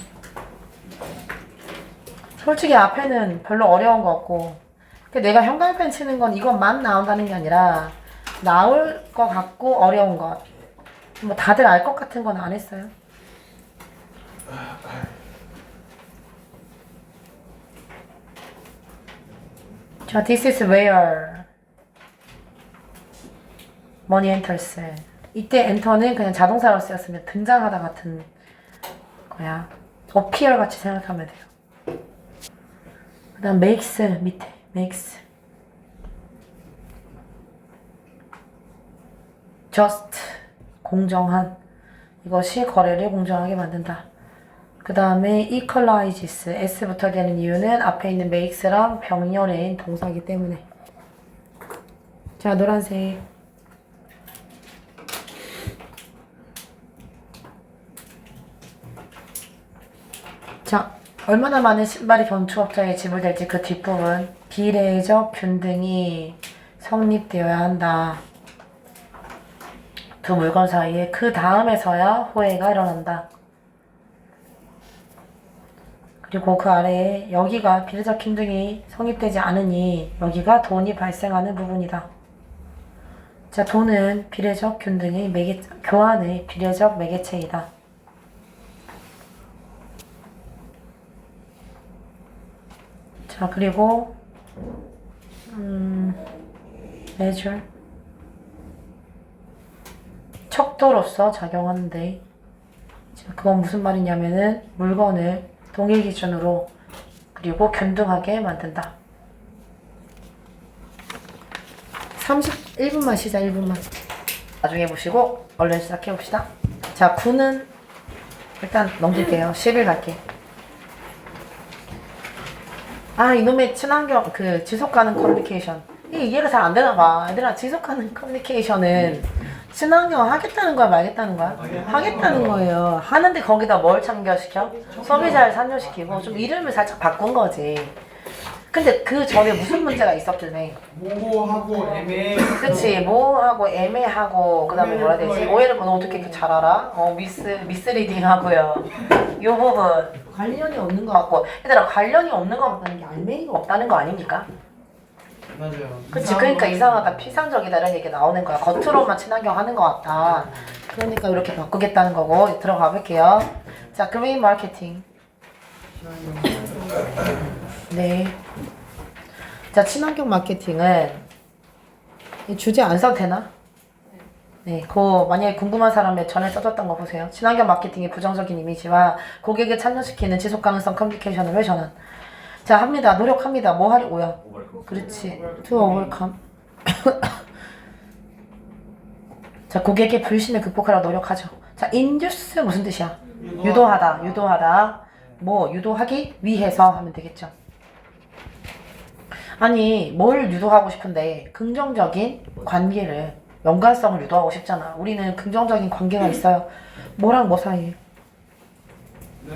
솔직히 앞에는 별로 어려운 거 없고, 내가 형광펜 치는 건 이것만 나온다는 게 아니라 나올 거 같고 어려운 것, 뭐 다들 알 것 같은 건 안 했어요. 자, this is where money enters. 이때 enter는 그냥 자동사로 쓰였으면 등장하다 같은 거야. appear 같이 생각하면 돼요. 그 다음 makes 밑에 makes just 공정한, 이것이 거래를 공정하게 만든다. 그 다음에 equalizes, s부터 되는 이유는 앞에 있는 makes랑 병렬인 동사이기 때문에. 자, 노란색. 얼마나 많은 신발이 건축업자에 지불될지 그 뒷부분 비례적 균등이 성립되어야 한다. 두 물건 사이에 그 다음에서야 호혜가 일어난다. 그리고 그 아래에 여기가 비례적 균등이 성립되지 않으니 여기가 돈이 발생하는 부분이다. 자, 돈은 비례적 균등의 교환의 비례적 매개체이다. 자, 그리고 measure 척도로서 작용하는데, 자, 그건 무슨 말이냐면은 물건을 동일 기준으로 그리고 균등하게 만든다. 31분만 쉬자. 1분만. 나중에 보시고 얼른 시작해 봅시다. 자, 9는 일단 넘길게요. 10일 갈게. 아, 이놈의 친환경 지속가능 커뮤니케이션, 이게 이해가 잘 안 되나 봐. 얘들아, 지속가능 커뮤니케이션은 친환경 하겠다는 거야, 말겠다는 거야? 하겠다는 거예요. 하는데 거기다 뭘 참여시켜? 소비자를 참여시키고 좀 이름을 살짝 바꾼 거지. 근데 그 전에 무슨 문제가 있었길래? 모호하고 애매해. 그치, 모호하고 애매하고, 그 다음에 뭐라 해야 되지? 오해를 너 어떻게 이렇게 잘 알아? 미스리딩 하고요. 요 부분 관련이 없는 것 같고, 얘들아, 관련이 없는 것 같다는 게 알맹이가 없다는 거 아닙니까? 맞아요. 그치, 그러니까 이상하다, 피상적이다 이런 얘기 나오는 거야. 겉으로만 친환경 하는 것 같다. 그러니까 이렇게 바꾸겠다는 거고. 들어가 볼게요. 자, 그레인 마케팅. 네. 자, 친환경 마케팅은 이 주제 안 써도 되나? 네, 만약에 궁금한 사람의 전에 써줬던 거 보세요. 친환경 마케팅의 부정적인 이미지와 고객을 참여시키는 지속 가능성 커뮤니케이션을 왜 전환? 자, 합니다. 노력합니다. 뭐 하려고요? 그렇지. To overcome. 자, 고객의 불신을 극복하려고 노력하죠. 자, induce 무슨 뜻이야? 유도하다. 뭐 유도하기 위해서 하면 되겠죠. 아니, 뭘 유도하고 싶은데 긍정적인 관계를, 연관성을 유도하고 싶잖아. 우리는 긍정적인 관계가 있어요. 뭐랑 뭐 사이에? 네,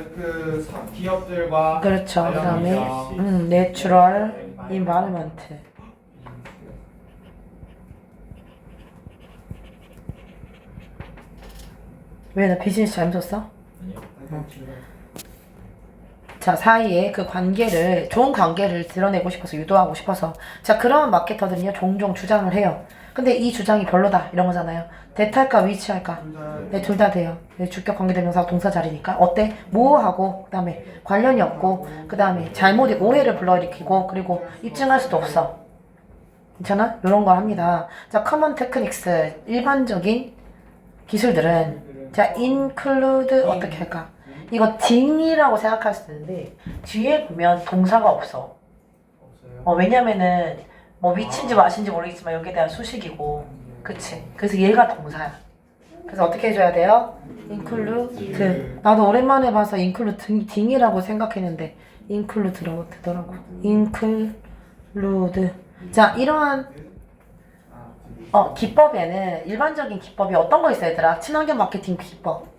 기업들과. 그렇죠. 그 다음에 내추럴 인바이러먼트. 왜 나 비즈니스 잘못했어? 아니요. 자, 사이에 그 관계를, 좋은 관계를 드러내고 싶어서, 유도하고 싶어서. 자, 그런 마케터들은요 종종 주장을 해요. 근데 이 주장이 별로다 이런 거잖아요. 대탈까 위치할까? 네, 둘 다 돼요. 네, 주격 관계대명사 동사 자리니까. 어때? 모호하고, 그 다음에 관련이 없고, 그 다음에 오해를 불러일으키고, 그리고 입증할 수도 없어. 괜찮아? 이런 걸 합니다. 자, common techniques, 일반적인 기술들은, 자, include 어떻게 할까? 이거 딩이라고 생각할 수 있는데 뒤에 보면 동사가 없어. 없어요. 왜냐면은 뭐 위치인지 맛인지 모르겠지만 여기에 대한 수식이고, 그치? 그래서 얘가 동사야. 그래서 어떻게 해줘야 돼요? include. 나도 오랜만에 봐서 include 딩이라고 생각했는데 include라고 되더라고. include. 자, 이러한 기법에는 일반적인 기법이 어떤 거 있어요, 얘들아? 친환경 마케팅 기법.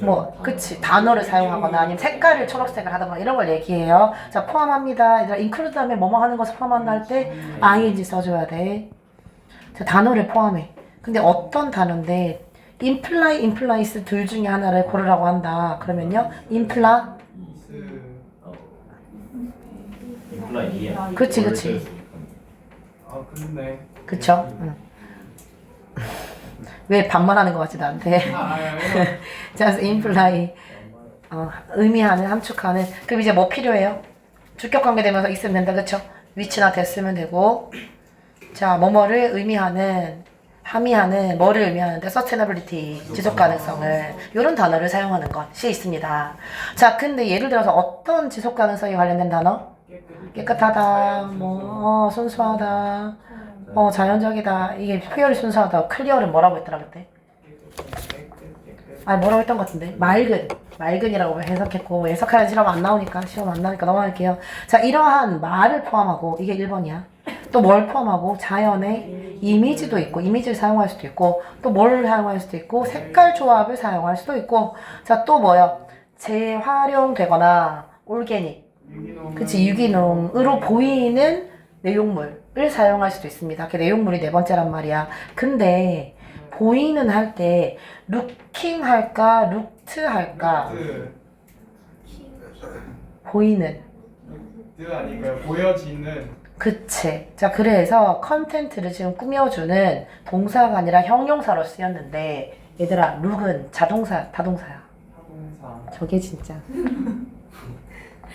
뭐, 그치. 단어를 사용하거나 아니면 색깔을 초록색을 하거나 이런 걸 얘기해요. 자, 포함합니다. 얘들아, include 다음에 뭐뭐 하는 것을 포함한다 할 때 ing 써줘야 돼. 자, 단어를 포함해. 근데 어떤 단어인데 imply, implies 둘 중에 하나를 고르라고 한다. 그러면요, imply. 그치. 아, 그렇네. 그쵸? 응. 왜 반말하는 것 같지 나한테? 자, imply, 의미하는, 함축하는. 그럼 이제 뭐 필요해요? 주격관계 되면서 있으면 된다, 그쵸? 위치나 됐으면 되고. 자, 뭐뭐를 의미하는, 함의하는, 뭐를 의미하는데 sustainability, 지속가능성을, 이런 단어를 사용하는 것이 있습니다. 자, 근데 예를 들어서 어떤 지속가능성에 관련된 단어? 깨끗하다, 순수하다, 자연적이다. 이게 표현이 순수하다. 클리어는 뭐라고 했더라 그때? 뭐라고 했던 것 같은데? 맑은이라고 해석했고, 해석하는 시험 안 나오니까 넘어갈게요. 자, 이러한 말을 포함하고, 이게 1번이야. 또 뭘 포함하고, 자연의 이미지도 있고, 이미지를 사용할 수도 있고, 또 뭘 사용할 수도 있고, 색깔 조합을 사용할 수도 있고, 자, 또 뭐요? 재활용되거나 올게닉. 유기농. 그치, 유기농으로 보이는 내용물을 사용할 수도 있습니다. 그 내용물이 네 번째란 말이야. 근데 보이는 할 때 루킹 할까, 룩트 할까? 보이는. 룩트 아닌가요? 보여지는. 그치. 자, 그래서 컨텐츠를 지금 꾸며주는 동사가 아니라 형용사로 쓰였는데, 얘들아, 룩은 자동사, 타동사야. 타동사. 저게 진짜.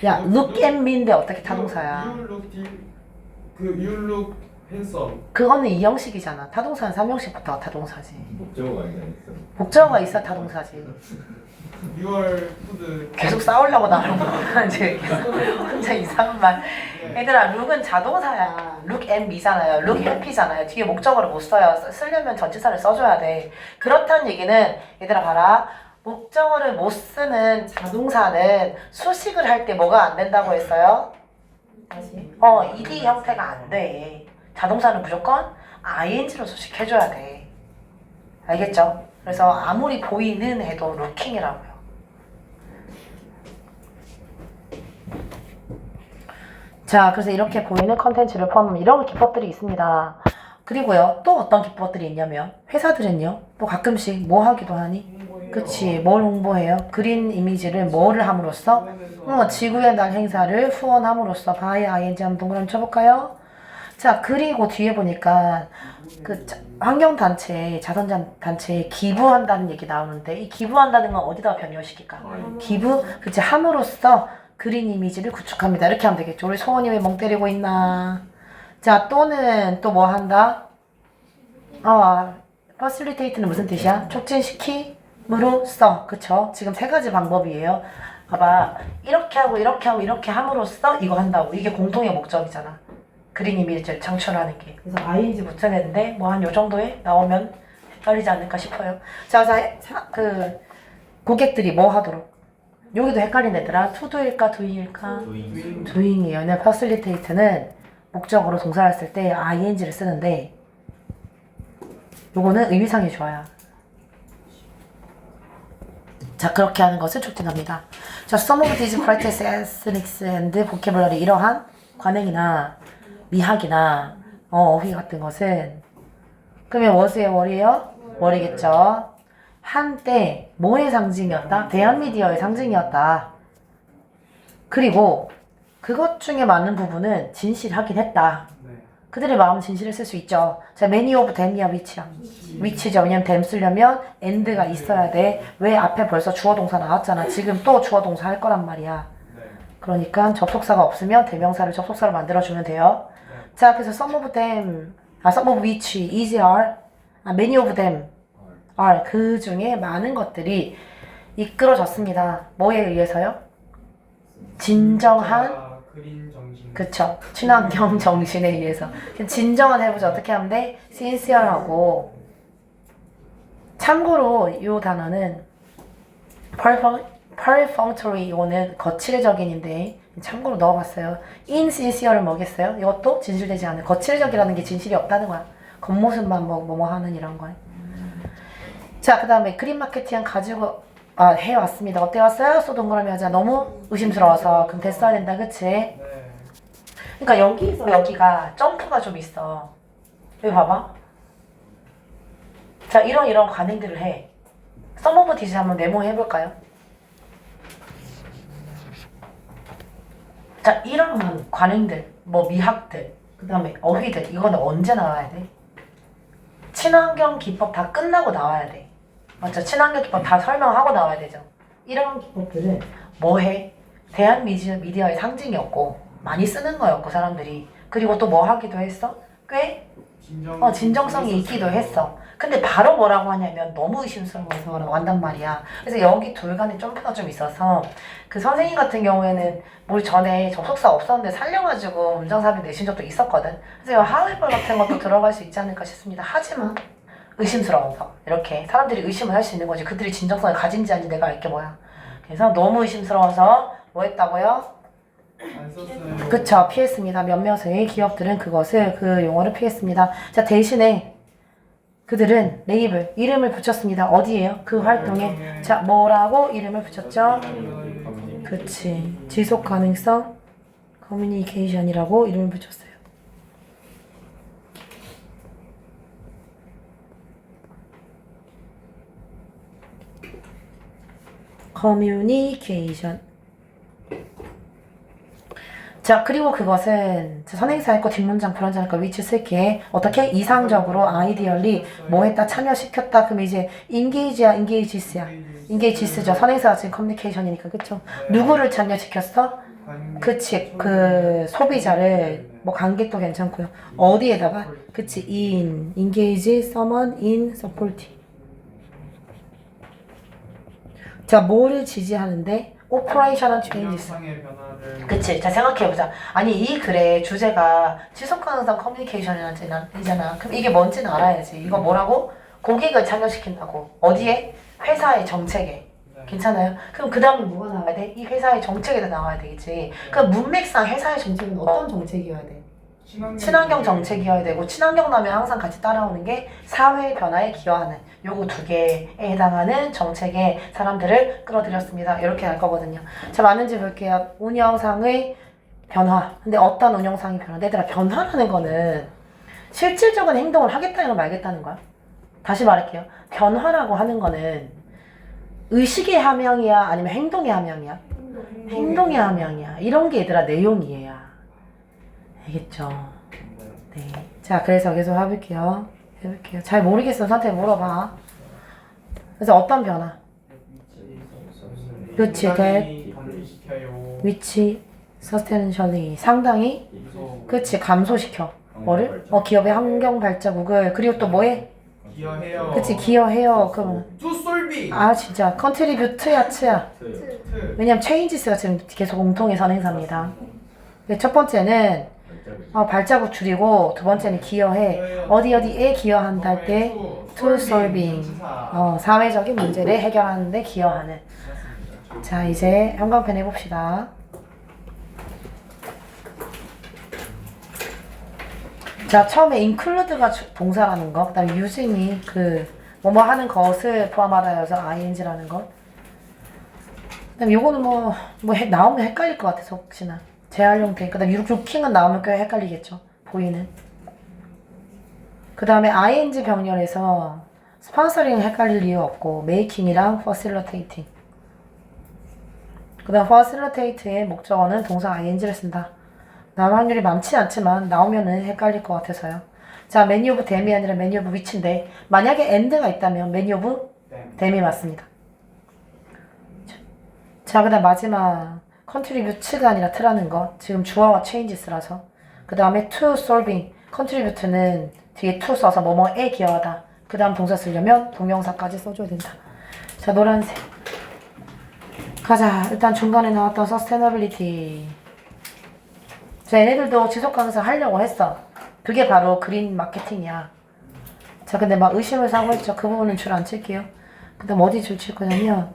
야, look at me인데 어떻게 타동사야? You look deep. you look handsome. 그거는 이형식이잖아. 타동사는 3형식부터가 타동사지. 목적어가 아니라 있어. 목적어가 있어 타동사지. Your food. 계속 싸우려고 나오는 거야. 이제 계속 혼자 이상한 말. 얘들아, 룩은 자동사야. look at me잖아요. look happy잖아요. 뒤에 목적어를 못 써요. 쓰려면 전치사를 써줘야 돼. 그렇다는 얘기는 얘들아 봐라. 목적어를 못 쓰는 자동사는 수식을 할 때 뭐가 안 된다고 했어요? 다시. ed 형태가 안 돼. 자동사는 무조건 ing로 수식해줘야 돼. 알겠죠? 그래서 아무리 보이는 해도 루킹이라고요. 자, 그래서 이렇게 보이는 컨텐츠를 포함하면 이런 기법들이 있습니다. 그리고요, 또 어떤 기법들이 있냐면 회사들은요, 또 가끔씩 뭐 하기도 하니? 그치, 뭘 홍보해요? 그린 이미지를 뭐를 함으로써? 지구의 날 행사를 후원함으로써 by ing 한번 동그라미 쳐볼까요? 자, 그리고 뒤에 보니까 그 환경단체, 자선단체에 기부한다는 얘기 나오는데 이 기부한다는 건 어디다가 변형시킬까? 기부, 그치, 함으로써 그린 이미지를 구축합니다. 이렇게 하면 되겠죠. 우리 소원이 왜 멍 때리고 있나? 자, 또는 또 뭐 한다? facilitate는 무슨 뜻이야? 촉진시킴으로써. 그쵸? 지금 세 가지 방법이에요. 봐봐. 이렇게 하고 이렇게 하고 이렇게 함으로써 이거 한다고. 이게 공통의 목적이잖아. 그린 이미지를 창출하는 게. 그래서 ing 붙여냈는데 뭐 한 요 정도에 나오면 헷갈리지 않을까 싶어요. 자, 그 고객들이 뭐 하도록? 여기도 헷갈린 애들아. to do일까 doing일까? doing이에요. 근데 facilitate는 목적으로 동사를 쓸 때 ing를 쓰는데 요거는 의미상이 좋아요. 자, 그렇게 하는 것을 촉진합니다. 자, some of these practice ethnics and vocabulary 이러한 관행이나 미학이나 어휘 같은 것은 그러면 was의 월이에요? 월이겠죠. 한때 뭐의 상징이었다? 대한미디어의 상징이었다. 그리고 그것 중에 많은 부분은 진실하긴 했다. 네. 그들의 마음은 진실했을 수 있죠. 자, many of them이야, which야? which죠. 왜냐면 them 쓰려면 and가 있어야 돼. 왜 앞에 벌써 주어 동사 나왔잖아. 지금 또 주어 동사 할 거란 말이야. 네. 그러니까 접속사가 없으면 대명사를 접속사로 만들어주면 돼요. 자, 그래서 some of them, some of which is are, many of them are 그 중에 많은 것들이 이끌어졌습니다. 뭐에 의해서요? 진정한 그린 정신. 그쵸. 친환경 정신에 의해서. 진정한 해보자. 어떻게 하면 돼? sincere하고. 참고로 이 단어는 perfunctory 이거는 거칠적인인데 참고로 넣어봤어요. insincere를 뭐겠어요? 이것도 진실되지 않은. 거칠적이라는 게 진실이 없다는 거야. 겉모습만 뭐뭐 하는 이런 거야. 자, 그 다음에 그린 마케팅 가지고 해왔습니다. 어때 왔어요? 소 동그라미 하자. 너무 의심스러워서. 그럼 됐어야 된다. 그치? 네. 그러니까 여기서 여기가 점프가 좀 있어. 여기 봐봐. 자, 이런 관행들을 해. some of these 한번 메모해볼까요? 자, 이런 관행들, 뭐 미학들, 그 다음에 어휘들, 이거는 언제 나와야 돼? 친환경 기법 다 끝나고 나와야 돼. 맞죠? 친환경 기법 다 설명하고 나와야 되죠. 이런 기법들은 뭐 해? 대한미디어의 상징이었고 많이 쓰는 거였고 사람들이. 그리고 또 뭐 하기도 했어? 꽤 진정성이 있기도 했어. 근데 바로 뭐라고 하냐면 너무 의심스러워서라고 한단 말이야. 그래서 여기 둘 간에 점프가 좀 있어서 그 선생님 같은 경우에는 우리 전에 접속사 없었는데 살려가지고 문장사비 내신 적도 있었거든. 그래서 however 같은 것도 들어갈 수 있지 않을까 싶습니다. 하지만 의심스러워서 이렇게 사람들이 의심을 할 수 있는 거지. 그들이 진정성을 가진지 아닌지 내가 알게 뭐야. 그래서 너무 의심스러워서 뭐 했다고요? 안 썼어요. 그쵸, 피했습니다. 몇몇의 기업들은 그것을, 그 용어를 피했습니다. 자, 대신에 그들은 레이블, 이름을 붙였습니다. 어디에요? 그 활동에. 자, 뭐라고 이름을 붙였죠? 그치. 지속 가능성 커뮤니케이션이라고 이름을 붙였어요. 커뮤니케이션. 자, 그리고 그것은 선행사 할거 뒷문장 불완전 할거 위치 쓸게. 어떻게? 이상적으로 아이디얼리 뭐 했다 참여시켰다. 그럼 이제 engage야 engages야. engages죠. 선행사가 지금 커뮤니케이션이니까 그쵸? 누구를 참여시켰어? 그치. 그 소비자를 뭐 관객도 괜찮고요. 어디에다가? 그치. engage someone in supporting. 자, 뭐를 지지하는데? operational changes. 영상의 변화를 그치. 자, 생각해보자. 아니, 이 글의 주제가 지속가능성 커뮤니케이션이잖아. 그럼 이게 뭔지는 알아야지. 이거 뭐라고? 고객을 참여시킨다고. 어디에? 회사의 정책에. 괜찮아요? 그럼 그 다음에 뭐가 나와야 돼? 이 회사의 정책에도 나와야 되겠지. 그럼 문맥상 회사의 정책은 어떤 정책이어야 돼? 친환경 정책이어야 되고, 친환경 나면 항상 같이 따라오는 게 사회 변화에 기여하는 요거 두 개에 해당하는 정책에 사람들을 끌어들였습니다. 이렇게 할 거거든요. 자, 맞는지 볼게요. 운영상의 변화. 근데 어떤 운영상의 변화? 얘들아, 변화라는 거는 실질적인 행동을 하겠다는 걸 말겠다는 거야. 다시 말할게요. 변화라고 하는 거는 의식의 함양이야? 아니면 행동의 함양이야? 행동의 함양이야. 이런 게 얘들아 내용이에요. 알겠죠? 네. 자, 그래서 계속 해볼게요. 잘 모르겠어. 선택 물어봐. 그래서 어떤 변화? 그치, that 관리시켜요. which substantially 상당히 그치 감소시켜. 뭐를? 기업의 환경 발자국을. 그리고 또 뭐해? 기여해요. 그치, 기여해요. 그럼 To solving. 아 진짜 contribute야 츠야. 트. 왜냐면 changes가 지금 계속 공통의 선행사입니다. 근데 첫 번째는 발자국 줄이고, 두 번째는 기여해. 어디에 기여한다 할 때 to solving. 사회적인 문제를 해결하는 데 기여하는. 자, 이제 형광펜 해봅시다. 자, 처음에 include가 동사라는 거, 그 다음에 using이 뭐뭐 하는 것을 포함하다여서 ing라는 것. 그 다음에 요거는 나오면 헷갈릴 것 같아서 혹시나. 재활 형태. 그 다음에 루킹은 나오면 꽤 헷갈리겠죠. 보이는. 그 다음에 ing 병렬에서 스폰서링은 헷갈릴 이유 없고, making이랑 facilitating. 그 다음 facilitate의 목적어는 동사 ing를 쓴다. 나올 확률이 많지 않지만 나오면은 헷갈릴 것 같아서요. 자, many of them이 아니라 many of which인데, 만약에 and가 있다면 many of them이 맞습니다. 자, 그 다음 마지막 contribute가 아니라 t라는 거. 지금 주어와 changes라서. 그 다음에 to solving. contribute는 뒤에 to 써서 뭐뭐에 기여하다. 그 다음 동사 쓰려면 동명사까지 써줘야 된다. 자, 노란색. 가자. 일단 중간에 나왔던 sustainability. 자, 얘네들도 지속가능성 하려고 했어. 그게 바로 그린 마케팅이야. 자, 근데 막 의심을 사고 있죠. 그 부분은 줄 안 칠게요. 그 다음 어디 줄 칠 거냐면,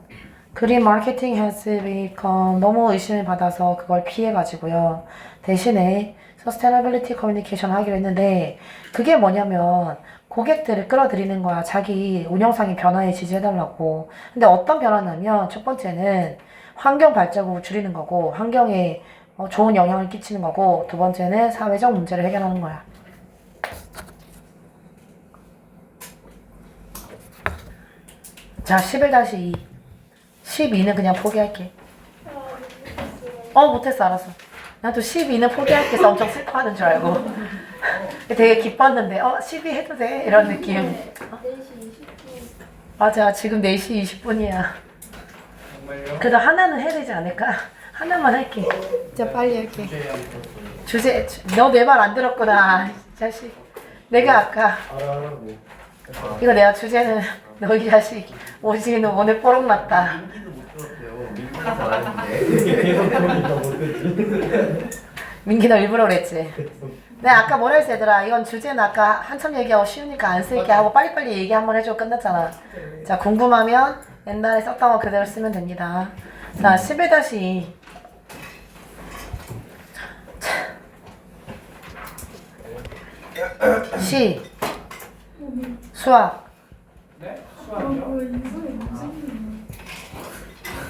그린 마케팅 has become 너무 의심을 받아서 그걸 피해가지고요. 대신에 sustainability communication 하기로 했는데, 그게 뭐냐면 고객들을 끌어들이는 거야. 자기 운영상의 변화에 지지해달라고. 근데 어떤 변화냐면, 첫 번째는 환경 발자국을 줄이는 거고, 환경에 좋은 영향을 끼치는 거고, 두 번째는 사회적 문제를 해결하는 거야. 자, 11-2. 12는 그냥 포기할게. 못했어. 알았어. 난 또 12는 포기할게 해서 엄청 슬퍼하는 줄 알고. 되게 기뻤는데, 12 해도 돼? 이런 느낌. 4시 20분. 맞아. 지금 4시 20분이야. 정말요? 그래도 하나는 해야 되지 않을까? 하나만 할게. 진짜 빨리 할게. 주제, 너 내 말 안 들었구나. 이 자식. 내가 아까, 이거 내가 주제는, 너 이 자식. 오지는 오늘 뽀록 났다. 민기 너 일부러 그랬지? 내가 아까 뭐라 했어 얘들아. 이건 주제는 아까 한참 얘기하고 쉬우니까 안 쓸게 하고 빨리빨리 얘기 한번 해주고 끝났잖아. 자, 궁금하면 옛날에 썼던 거 그대로 쓰면 됩니다. 자, 11-2. 시 수학 네? 수학이요? 인성이 무슨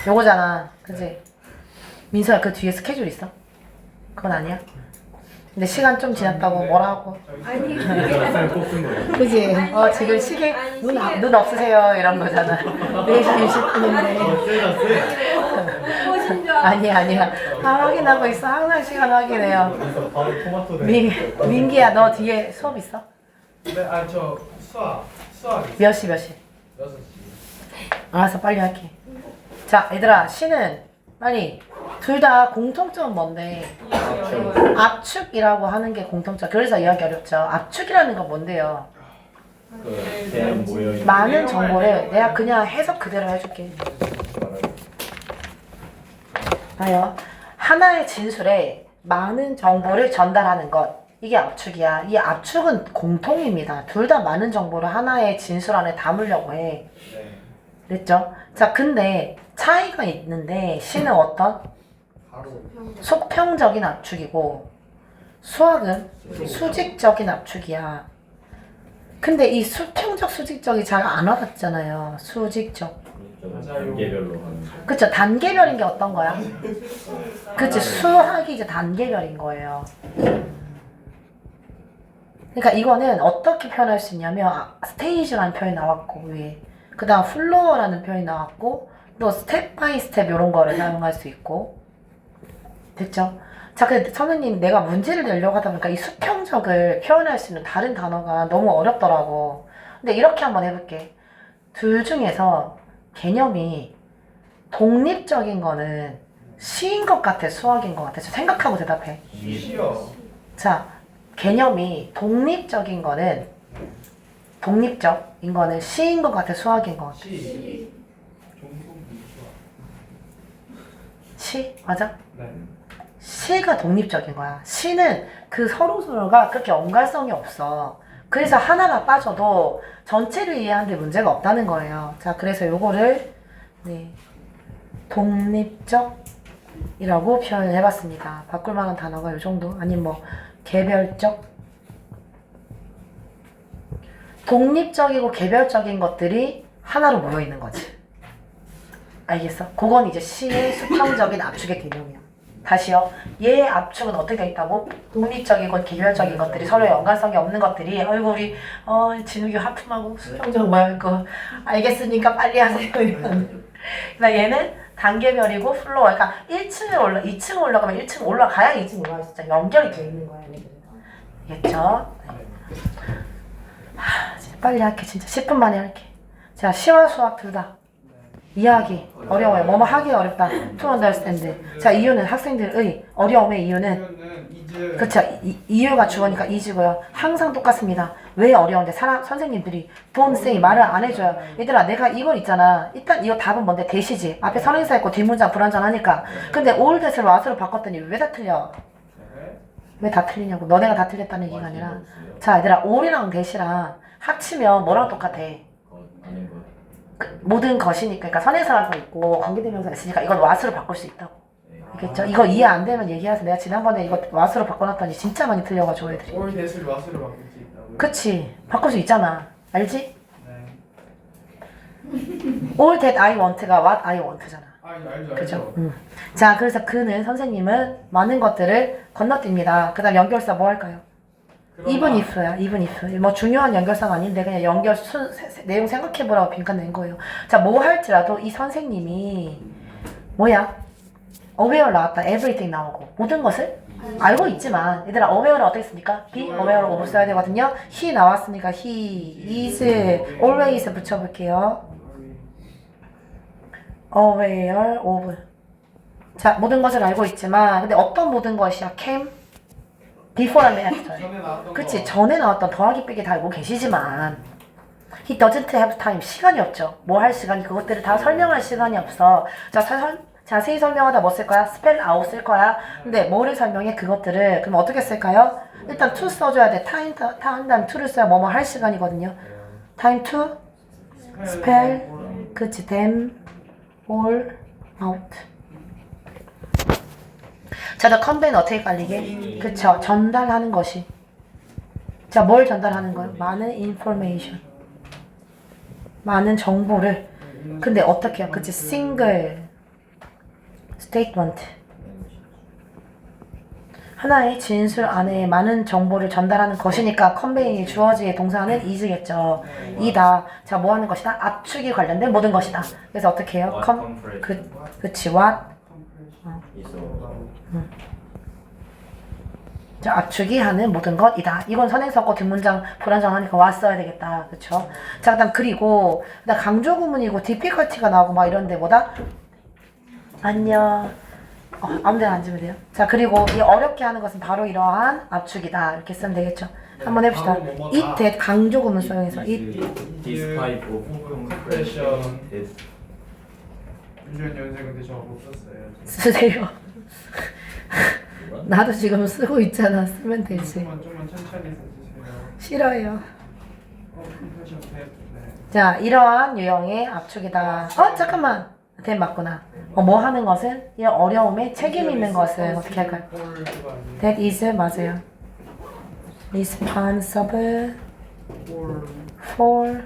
요거잖아. 그치? 민서야 그 뒤에 스케줄 있어? 그건 아니야? 근데 시간 좀 지났다고 뭐라 하고 아니 쌀 뽑은 거예요. 그지? 아니, 지금 아니, 시계 아니, 눈, 시계. 눈 없으세요 이런 거잖아 4시 20분인데 세다 세. 보신 줄 아니야 확인하고 있어 항상 시간 확인해요 그래서 바로 토마토 민기야 너 뒤에 수업 있어? 네, 저 수학 몇 시? 6시. 알았어 빨리 할게 자 얘들아 시는 빨리 둘 다 공통점은 뭔데 압축이라고 하는 게 공통점 그래서 이해하기 어렵죠 압축이라는 건 뭔데요 그 대형 모여 있는 많은 정보를 내가 그냥 해석 그대로 해줄게 봐요 하나의 진술에 많은 정보를 전달하는 것 이게 압축이야 이 압축은 공통입니다 둘 다 많은 정보를 하나의 진술 안에 담으려고 해 네. 됐죠? 자 근데 차이가 있는데 시는 어떤? 바로 속평적인 압축이고 수학은 수직적인 압축이야. 근데 이 수평적 수직적이 잘 안 와닿잖아요. 수직적. 단계별로 하는 거. 그쵸? 단계별인 게 어떤 거야? 그치? 수학이 이제 단계별인 거예요. 그러니까 이거는 어떻게 표현할 수 있냐면 스테이지라는 표현이 나왔고 위에 그 다음 플로어라는 표현이 나왔고 또 스텝 바이 스텝 이런 거를 사용할 수 있고 됐죠? 자, 근데 선생님 내가 문제를 내려고 하다 보니까 이 수평적을 표현할 수 있는 다른 단어가 너무 어렵더라고. 근데 이렇게 한번 해볼게. 둘 중에서 개념이 독립적인 거는 시인 것 같아, 수학인 것 같아? 생각하고 대답해. 시요. 자, 개념이 독립적인 거는 시인 것 같아, 수학인 것 같아? 시. 종속 수학. 시? 맞아? 네. 시가 독립적인 거야. 시는 그 서로가 그렇게 연관성이 없어. 그래서 하나가 빠져도 전체를 이해하는데 문제가 없다는 거예요. 자, 그래서 요거를 네, 독립적이라고 표현을 해봤습니다. 바꿀 만한 단어가 요 정도? 아니면 뭐 개별적? 독립적이고 개별적인 것들이 하나로 모여 있는 거지. 알겠어? 그건 이제 시의 수평적인 압축의 개념이야. 다시요. 얘의 압축은 어떻게 돼 있다고? 독립적이고 개별적인 것들이 서로 연관성이 없는 것들이 우리 진욱이 하품하고 수평적 뭐야 그 알겠으니까 빨리 하세요 이런. 그러니까 얘는 단계별이고 플로어 그러니까 1층에 2층에 올라가면 1층 올라가야 2층 올라가 진짜 연결이 돼 있는 거야 얘네들은. 알겠죠? 진짜 빨리 할게 진짜 10분 만에 할게. 자 시와 수학 둘 다. 이해하기 어려워요. 뭐뭐 하기 어렵다. To understand. 자 이유는 학생들의 어려움의 이유는 이제 그쵸 이유가 주어니까 is고요. 항상 똑같습니다. 왜 어려운데 선생님들이 don't say 말을 안 해줘요. 얘들아 내가 이걸 있잖아. 일단 이거 답은 뭔데 대시지. 앞에 선행사 있고 뒷문장 불완전하니까. 근데 all that을 what으로 바꿨더니 왜 다 틀려? 왜 다 틀리냐고. 너네가 다 틀렸다는 얘기가 아니라 자 얘들아 all이랑 that이랑 합치면 뭐랑 똑같아? 아닌 거. 모든 것이니까 그러니까 선행사가 있고 관계대명사가 있으니까 이걸 what으로 바꿀 수 있다고. 알겠죠? 이거 이해 안 되면 얘기하세요. 내가 지난번에 이거 what으로 바꿔놨더니 진짜 많이 틀려가지고 애들이. 올 대수를 왓으로 바꿀 수 있다고요? 그치? 바꿀 수 있잖아. 알지? 네. All that I want가 what I want잖아. 알죠. 그죠? 자, 그래서 그는 선생님은 많은 것들을 건너뜁니다. 그 다음 연결사 뭐 할까요? even if야, even if. 뭐 중요한 연결사가 아닌데 그냥 연결 내용 생각해보라고 빈칸 낸 거예요. 자, 뭐 할지라도 이 선생님이 뭐야? aware 나왔다. everything 나오고 모든 것을 알고 있지만 얘들아 aware를 어떻게 씁니까? be aware of 써야 되거든요. he 나왔으니까 he is always 붙여볼게요. aware of. 자, 모든 것을 알고 있지만 근데 어떤 모든 것이야? came before and after. 전에 나왔던 그치? 거. 전에 나왔던 더하기 빼기 다 알고 계시지만 he doesn't have time. 시간이 없죠. 뭐 할 시간이 그것들을 다 설명할 시간이 없어. 자, 자세히 설명하다 뭐 쓸 거야? spell out 쓸 거야. 근데 뭐를 설명해? 그것들을. 그럼 어떻게 쓸까요? 일단 to 써줘야 돼. time 다음 to를 써야 뭐뭐 할 시간이거든요. time to spell. 그치? them all out. 자, 더 컨베이는 어떻게 깔리게? 그쵸? 전달하는 것이. 자, 뭘 전달하는 거예요? 많은 information. 많은 정보를. 근데 어떻게 해요? 그치? single statement. 하나의 진술 안에 많은 정보를 전달하는 것이니까 컨베이 주어지의 동사는 is겠죠. 이다. 자, 뭐 하는 것이다? 압축이 관련된 모든 것이다. 그래서 어떻게 해요? What compression 그치, what? is 자, 압축이 하는 모든 것이다. 이건 선행사고 뒷문장 불안정하니까 왔어야 되겠다. 그쵸? 자, 그다음 그리고 그다음 강조 구문이고 difficulty가 나오고 막 이런데 뭐다? 안녕. 아무데나 앉으면 돼요. 자, 그리고 이 어렵게 하는 것은 바로 이러한 압축이다. 이렇게 쓰면 되겠죠. 한번 해봅시다. 바로 뭐뭐다. it that 강조 구문 사용해서 is it this type of compression is 유전 연생 근데 저거 못 썼어요. 쓰세요. 나도 지금 쓰고 있잖아. 쓰면 되지. 좀만 천천히 써주세요. 싫어요. 컴퓨터 탭. 네. 자, 이러한 유형의 압축이다. 잠깐만. 된 맞구나. 뭐 하는 것은 이 어려움에 책임 있는 것은 어떻게 할까요? That is 맞아요. Responsible for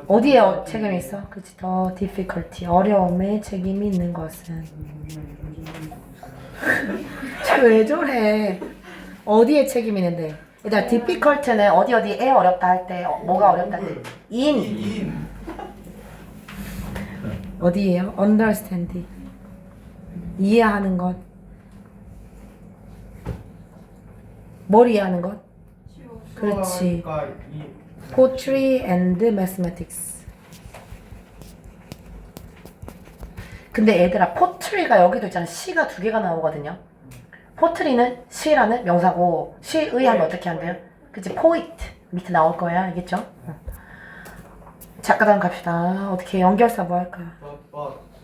어디에 책임이 있어? 그치, 더 difficulty 어려움에 책임이 있는 것은. 왜 저래? 어디에 책임이 있는데? 일단 difficult는 어디에 어렵다 할 때 뭐가 어렵다 할 때? in 어디에요? understand 이해하는 것. 뭘 이해하는 것? 그렇지. Poetry and mathematics. 근데 얘들아, 포트리가 여기도 있잖아. 시가 두 개가 나오거든요. 포트리는 시라는 명사고 시의 하면 어떻게 한대요? 그치, poet 밑에 나올 거야. 알겠죠? 자, 그다음 갑시다. 어떻게 연결사 뭐 할까?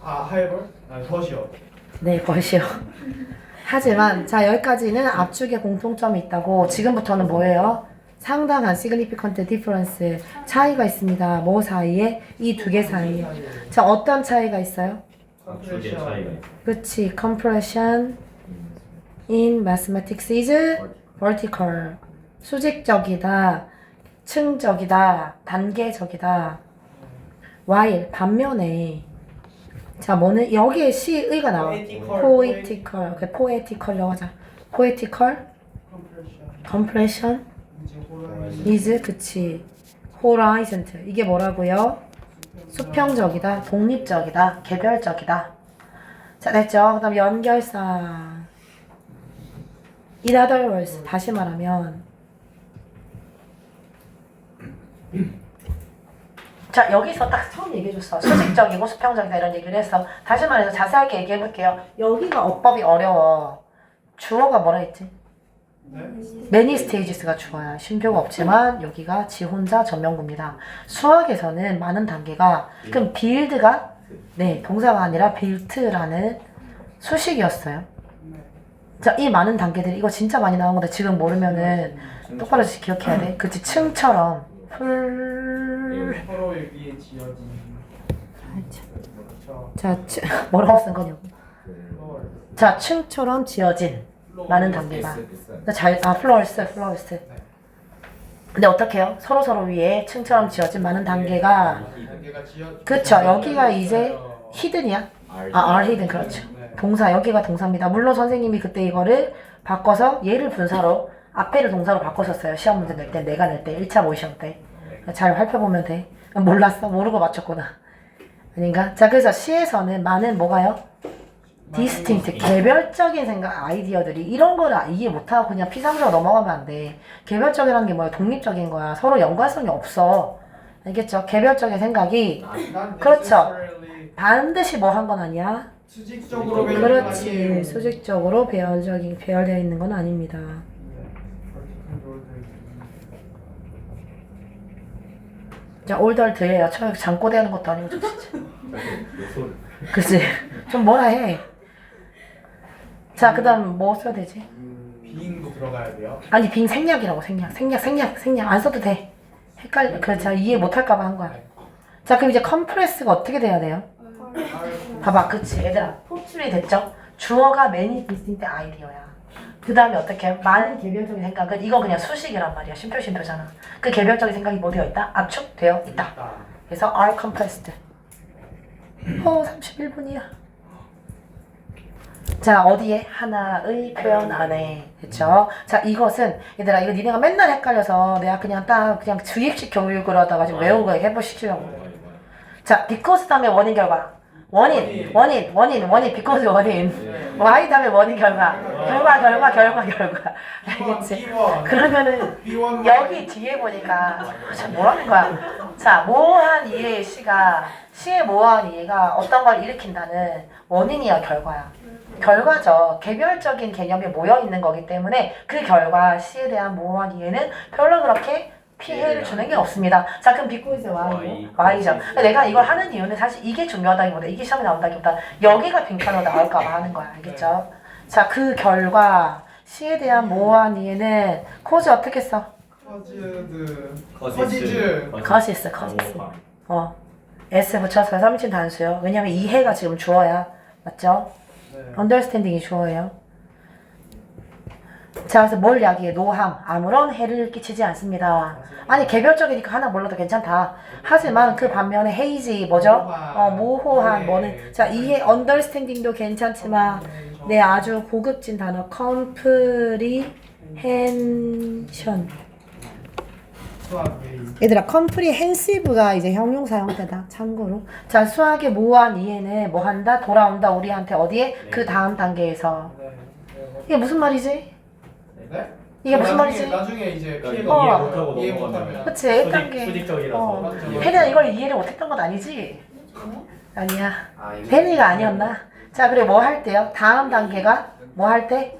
하이벌? 더시요. 네, 버시요. 하지만 자, 여기까지는 압축의 공통점이 있다고. 지금부터는 뭐예요? 상당한 significant difference 차이가 있습니다. 뭐 사이에? 이 두 개 사이에. 자, 어떤 차이가 있어요? 압축의 차이가 있어. 그치, compression in mathematics is vertical. 수직적이다, 층적이다, 단계적이다. while 반면에 자, 뭐는 여기에 시의가 나와. poetical. 그 poetical로 하자. poetical compression is 그치. horizontal. 이게 뭐라고요? 수평적이다, 독립적이다, 개별적이다. 자, 됐죠? 그 다음 연결사. In other words, 다시 말하면 자, 여기서 딱 처음 얘기해줬어. 수직적이고 수평적이다 이런 얘기를 했어. 다시 말해서 자세하게 얘기해볼게요. 여기가 어법이 어려워. 주어가 뭐라 했지? many stages가 주어야. 쉼표가 없지만 여기가 지 혼자 전명구입니다. 수학에서는 많은 단계가 그럼 build가 네, 동사가 아니라 built라는 수식이었어요. 자, 이 많은 단계들이 이거 진짜 많이 나온 건데 지금 모르면은 똑바로 기억해야 돼. 그치, 층처럼 서로 위에 지어진. 자, 뭐라고 쓴 거냐고. 자, 층처럼 지어진 많은 단계가. 플로어스. 근데 어떻게 해요? 서로 위에 층처럼 지어진 많은 단계가. 그쵸, 여기가 이제 히든이야. are hidden, 그렇죠. 동사, 여기가 동사입니다. 물론 선생님이 그때 이거를 바꿔서 얘를 분사로 앞에를 동사로 바꿨었어요. 시험 문제 낼 때, 내가 낼 때, 1차 모의시험 때. 잘 살펴보면 돼. 몰랐어? 모르고 맞췄구나. 아닌가? 자, 그래서 시에서는 많은 뭐가요? 디스팅트, 개별적인 생각, 아이디어들이 이런 거를 이해 못하고 그냥 피상적으로 넘어가면 안 돼. 개별적이라는 게 뭐야? 독립적인 거야. 서로 연관성이 없어. 알겠죠? 개별적인 생각이 그렇죠. 반드시 뭐 한 건 아니야? 수직적으로 그렇지. 수직적으로 배열되어 있는 건 아닙니다. 자, 올덜드예요. 처음에 잠꼬대하는 것도 아니고 좀 진짜. 그치? 좀 뭐라 해. 자, 그 다음 뭐 써야 되지? 빙도 들어가야 돼요. 아니, 빙 생략이라고. 생략. 안 써도 돼. 헷갈려. 그래서 이해 못할까봐 한 거야. 자, 그럼 이제 컴프레스가 어떻게 돼야 돼요? 봐봐, 그치? 얘들아, 포출이 됐죠? 주어가 many distinct idea야. 그 다음에 어떻게 해요? 많은 개별적인 생각은 이거 그냥 수식이란 말이야. 쉼표잖아. 그 개별적인 생각이 뭐 되어 있다? 압축되어 있다. 그래서 are compressed. 31분이야. 자, 어디에? 하나의 표현 안에. 그쵸? 자, 이것은, 얘들아, 이거 니네가 맨날 헷갈려서 내가 그냥 주입식 교육을 하다가 지금 외운 거 해보시려고. 자, because 다음에 원인 결과. 원인, because 원인. y 다음에 원인 결과. 결과. 알겠지? 그러면은, B1 여기 뒤에 보니까, 뭐 하는 거야? 자, 모호한 이해의 시의 모호한 이해가 어떤 걸 일으킨다는 원인이야, 결과야. 결과죠. 개별적인 개념이 모여 있는 거기 때문에 그 결과 시에 대한 모호한 이해는 별로 그렇게 피해를 주는 게 없습니다. 자, 그럼 because y죠. 내가 이걸 하는 이유는 사실 이게 중요하다기보다 이게 시험에 나온다기보다 여기가 빈칸으로 나올까봐 하는 거야. 알겠죠? 자, 그 결과 시에 대한 모호한 이해는 코즈 어떻게 써? 커지스. S 붙여서 3인 단수요. 왜냐면 이해가 지금 주어야. 맞죠? understanding이 주어예요. 자, 그래서 뭘 이야기해? 노함. 아무런 해를 끼치지 않습니다. 아니, 개별적이니까 하나 몰라도 괜찮다. 하지만 그 반면에 hazy, 뭐죠? 모호한, 뭐는. 자, 이해, understanding도 괜찮지만, 네, 아주 고급진 단어, comprehension. 얘들아, comprehensive가 이제 형용사 형태다. 참고로. 자, 수학의 모호한 이해는 뭐 한다? 돌아온다. 우리한테 어디에? 그 다음 단계에서. 이게 무슨 말이지? 네? 이게 무슨 말이지? 나중에 이제 그러니까 피해가 이해 못하고 이해 넘어가면 못하면 그치, 1단계. 수직적이라서 혜리야, 이걸 이해를 못했던 건 아니지? 아니야. 아, 이거 혜리가 아니었나? 자, 그리고 뭐 할 때요? 다음 단계가 뭐 할 때?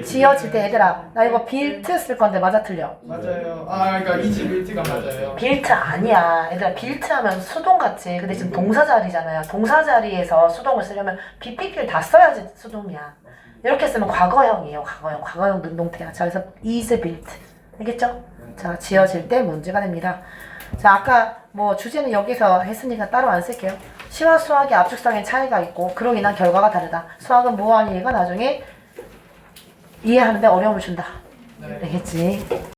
지어질 때. 얘들아, 나 이거 빌트 쓸 건데 맞아 틀려? 맞아요. 아 그러니까 이지 빌트가 맞아요. 빌트 아니야. 얘들아, 빌트 하면 수동 같지. 근데 지금 동사 자리잖아요. 동사 자리에서 수동을 쓰려면 BPP를 다 써야지 수동이야. 이렇게 쓰면 과거형이에요. 과거형 능동태야. 자, 그래서 is built. 알겠죠? 자, 지어질 때 문제가 됩니다. 자, 아까 뭐 주제는 여기서 했으니까 따로 안 쓸게요. 시와 수학의 압축성의 차이가 있고 그로 인한 결과가 다르다. 수학은 모호한 이해가 나중에 이해하는데 어려움을 준다. 네. 알겠지?